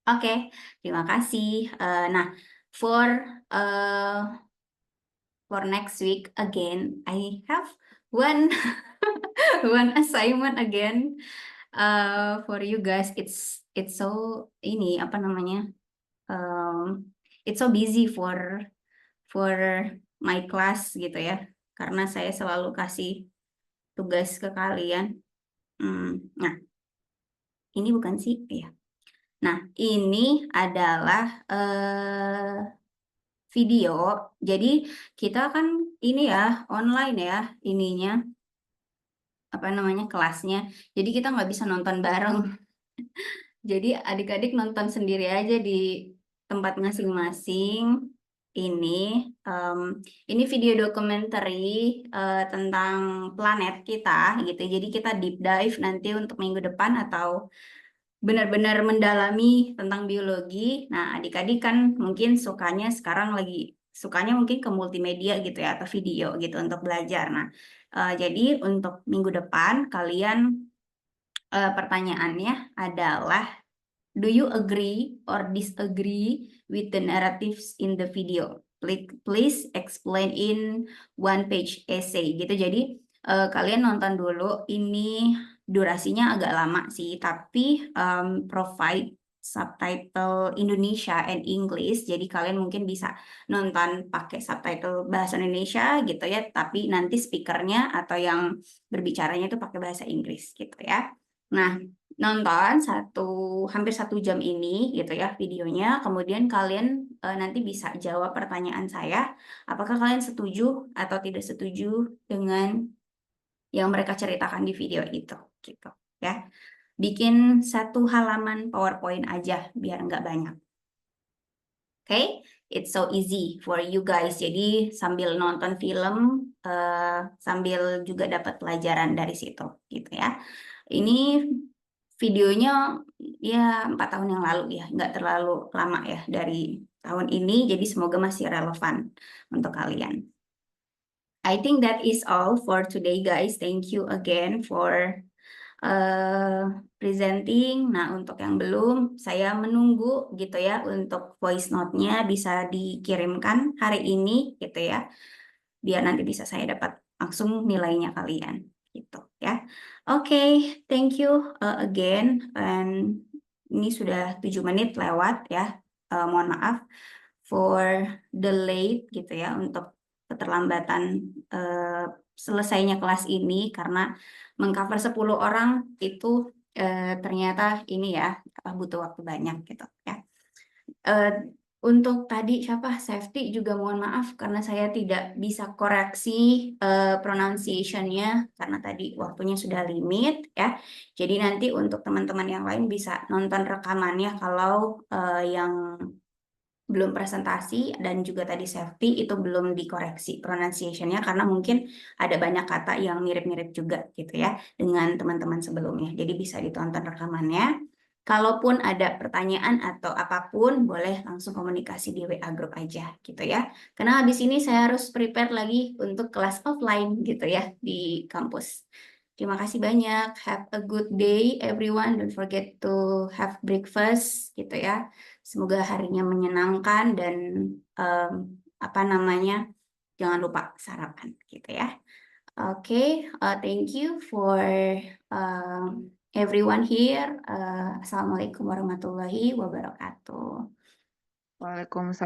Oke, terima kasih. Nah, for next week again, I have one one assignment again for you guys. It's so ini apa namanya? It's so busy for my class gitu ya. Karena saya selalu kasih tugas ke kalian. Nah, ini bukan sih, ya. Nah, ini adalah video. Jadi kita kan ini ya online ya ininya apa namanya kelasnya. Jadi kita nggak bisa nonton bareng. Jadi adik-adik nonton sendiri aja di tempat masing-masing. Ini video dokumenter tentang planet kita gitu. Jadi kita deep dive nanti untuk minggu depan atau benar-benar mendalami tentang biologi. Nah, adik-adik kan mungkin sekarang lagi sukanya mungkin ke multimedia gitu ya atau video gitu untuk belajar. Nah, jadi untuk minggu depan kalian pertanyaannya adalah do you agree or disagree with the narratives in the video? Please explain in one page essay gitu. Jadi kalian nonton dulu. Ini durasinya agak lama sih, tapi provide subtitle Indonesia and English. Jadi kalian mungkin bisa nonton pakai subtitle bahasa Indonesia gitu ya, tapi nanti speakernya atau yang berbicaranya itu pakai bahasa Inggris gitu ya. Nah, nonton hampir 1 jam ini gitu ya videonya, kemudian kalian nanti bisa jawab pertanyaan saya, apakah kalian setuju atau tidak setuju dengan yang mereka ceritakan di video itu gitu ya. Bikin 1 halaman PowerPoint aja biar nggak banyak. Oke, it's so easy for you guys. Jadi sambil nonton film sambil juga dapat pelajaran dari situ gitu ya. Ini videonya ya 4 tahun yang lalu ya, nggak terlalu lama ya dari tahun ini, jadi semoga masih relevan untuk kalian. I think that is all for today guys. Thank you again for presenting. Nah, untuk yang belum, saya menunggu gitu ya untuk voice note-nya bisa dikirimkan hari ini gitu ya, biar nanti bisa saya dapat langsung nilainya kalian gitu ya. Oke, thank you again. And ini sudah 7 menit lewat ya. Mohon maaf for the late gitu ya untuk keterlambatan selesainya kelas ini karena mengcover 10 orang itu ternyata ini ya butuh waktu banyak gitu ya. Untuk tadi safety juga mohon maaf karena saya tidak bisa koreksi pronunciation-nya karena tadi waktunya sudah limit ya. Jadi nanti untuk teman-teman yang lain bisa nonton rekamannya kalau yang belum presentasi dan juga tadi safety itu belum dikoreksi pronunciation-nya karena mungkin ada banyak kata yang mirip-mirip juga gitu ya dengan teman-teman sebelumnya. Jadi bisa ditonton rekamannya. Kalaupun ada pertanyaan atau apapun boleh langsung komunikasi di WA group aja gitu ya. Karena habis ini saya harus prepare lagi untuk kelas offline gitu ya di kampus. Terima kasih banyak. Have a good day everyone. Don't forget to have breakfast gitu ya. Semoga harinya menyenangkan dan jangan lupa sarapan gitu ya. Oke, thank you for everyone here. Assalamualaikum warahmatullahi wabarakatuh. Waalaikumsalam.